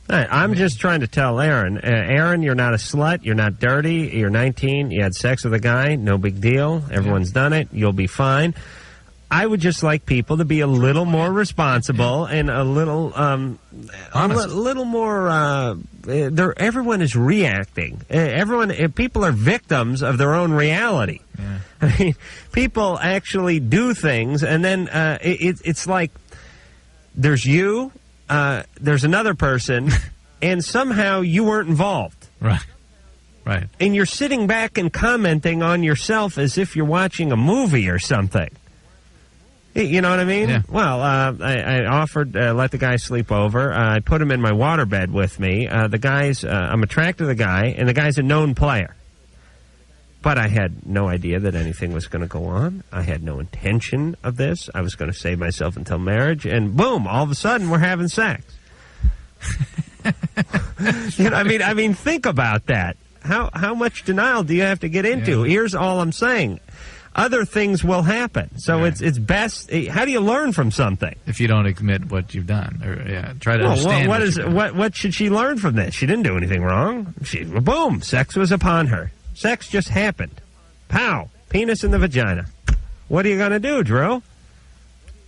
All right, I'm just trying to tell Aaron. Aaron, you're not a slut. You're not dirty. You're 19. You had sex with a guy. No big deal. Everyone's done it. You'll be fine. I would just like people to be a little more responsible and a little, little more. Everyone is reacting. People are victims of their own reality. Yeah. I mean, people actually do things, and then it's like there's you, there's another person, and somehow you weren't involved. Right. Right. And you're sitting back and commenting on yourself as if you're watching a movie or something. You know what I mean? Yeah. Well, I offered let the guy sleep over. I put him in my waterbed with me. I'm attracted to the guy, and the guy's a known player. But I had no idea that anything was going to go on. I had no intention of this. I was going to save myself until marriage, and boom, all of a sudden we're having sex. I mean, think about that. How much denial do you have to get into? Yeah. Here's all I'm saying. Other things will happen. So it's best. How do you learn from something? If you don't admit what you've done, or try to understand. What should she learn from this? She didn't do anything wrong. Boom, sex was upon her. Sex just happened. Pow, penis in the vagina. What are you going to do, Drew?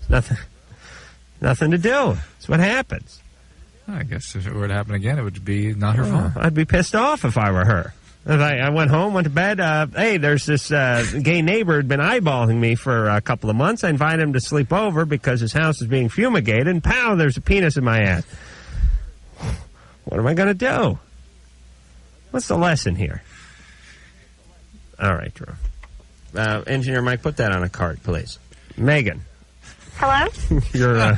Nothing to do. It's what happens. I guess if it were to happen again, it would be not her fault. I'd be pissed off if I were her. If I went home, went to bed. Hey, there's this gay neighbor who'd been eyeballing me for a couple of months. I invited him to sleep over because his house is being fumigated, and pow, there's a penis in my ass. What am I going to do? What's the lesson here? All right, Drew. Engineer Mike, put that on a card, please. Megan. Hello? You're...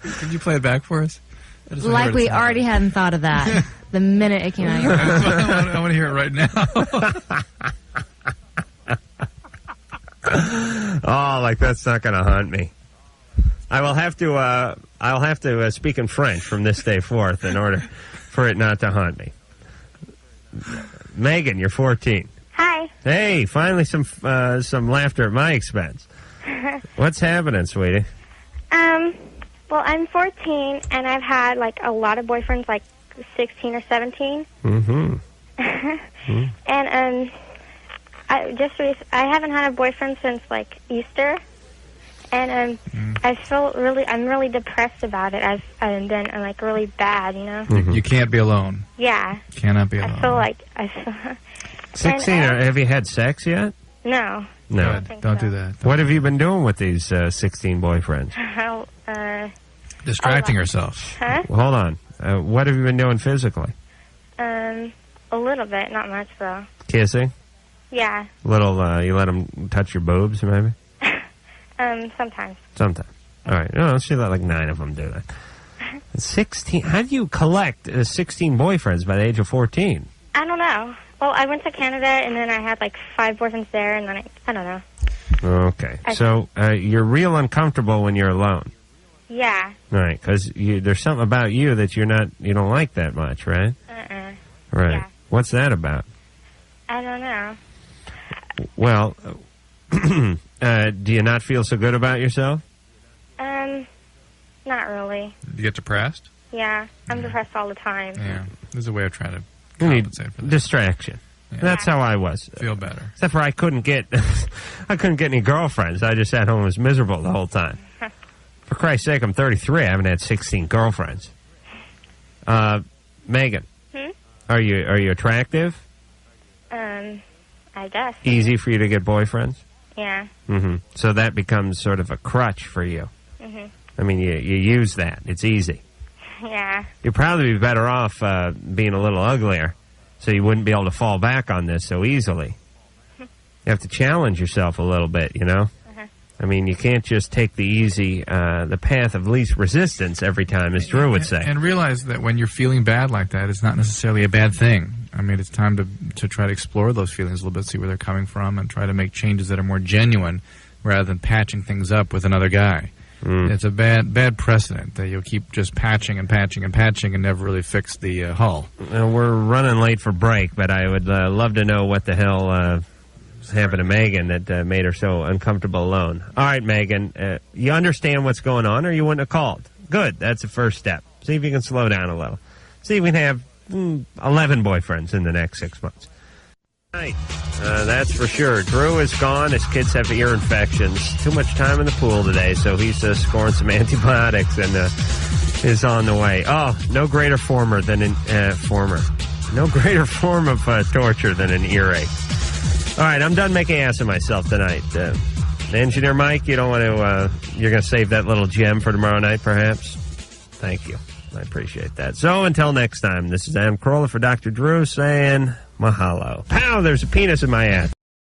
Could you play it back for us? Like we already hadn't thought of that the minute it came out of your mouth. I want to hear it right now. Oh, like that's not going to haunt me. I'll have to speak in French from this day forth in order for it not to haunt me. Megan, you're 14. Hi. Hey, finally some laughter at my expense. What's happening, sweetie? Well, I'm 14, and I've had, like, a lot of boyfriends, like, 16 or 17. Mm-hmm. And, I haven't had a boyfriend since, like, Easter. And, I'm really depressed about it. I'm like, really bad, you know? Mm-hmm. You can't be alone. Yeah. Cannot be alone. I feel 16, have you had sex yet? No. No. Don't do that. What have you been doing with these 16 boyfriends? Distracting herself. Huh? Well, hold on. What have you been doing physically? A little bit, not much, though. Kissing? Yeah. Little, you let them touch your boobs, maybe? Sometimes. Sometimes. All right. No, let's let like 9 of them do that. 16. How do you collect 16 boyfriends by the age of 14? I don't know. Well, I went to Canada, and then I had, like, 5 boyfriends there, and then I don't know. Okay. So, you're real uncomfortable when you're alone. Yeah. Right, because there's something about you that you don't like that much, right? Right. Yeah. What's that about? I don't know. Well, do you not feel so good about yourself? Not really. You get depressed? Yeah, I'm depressed all the time. Yeah, there's a way of trying to compensate for that. Distraction. Yeah. That's how I was. Feel better. Except for I couldn't get any girlfriends. I just sat home and was miserable the whole time. For Christ's sake, I'm 33. I haven't had 16 girlfriends. Megan, are you attractive? I guess. Easy for you to get boyfriends? Yeah. Mm-hmm. So that becomes sort of a crutch for you. Mm-hmm. I mean, you use that. It's easy. Yeah. You'd probably be better off being a little uglier, so you wouldn't be able to fall back on this so easily. You have to challenge yourself a little bit, you know? I mean, you can't just take the easy, the path of least resistance every time, as Drew would say. And realize that when you're feeling bad like that, it's not necessarily a bad thing. I mean, it's time to try to explore those feelings a little bit, see where they're coming from, and try to make changes that are more genuine rather than patching things up with another guy. It's a bad precedent that you'll keep just patching and patching and patching and never really fix the hull. We're running late for break, but I would love to know what the hell happened to Megan that made her so uncomfortable alone. All right, Megan, you understand what's going on, or you wouldn't have called. Good, that's the first step. See if you can slow down a little. See if we can have 11 boyfriends in the next 6 months. Right. That's for sure. Drew is gone. His kids have ear infections. Too much time in the pool today, so he's scoring some antibiotics and is on the way. Oh, no greater former than no greater form of torture than an earache. All right, I'm done making ass of myself tonight. Engineer Mike, you don't want to. You're going to save that little gem for tomorrow night, perhaps. Thank you. I appreciate that. So until next time, this is Adam Carolla for Dr. Drew saying mahalo. Pow, there's a penis in my ass.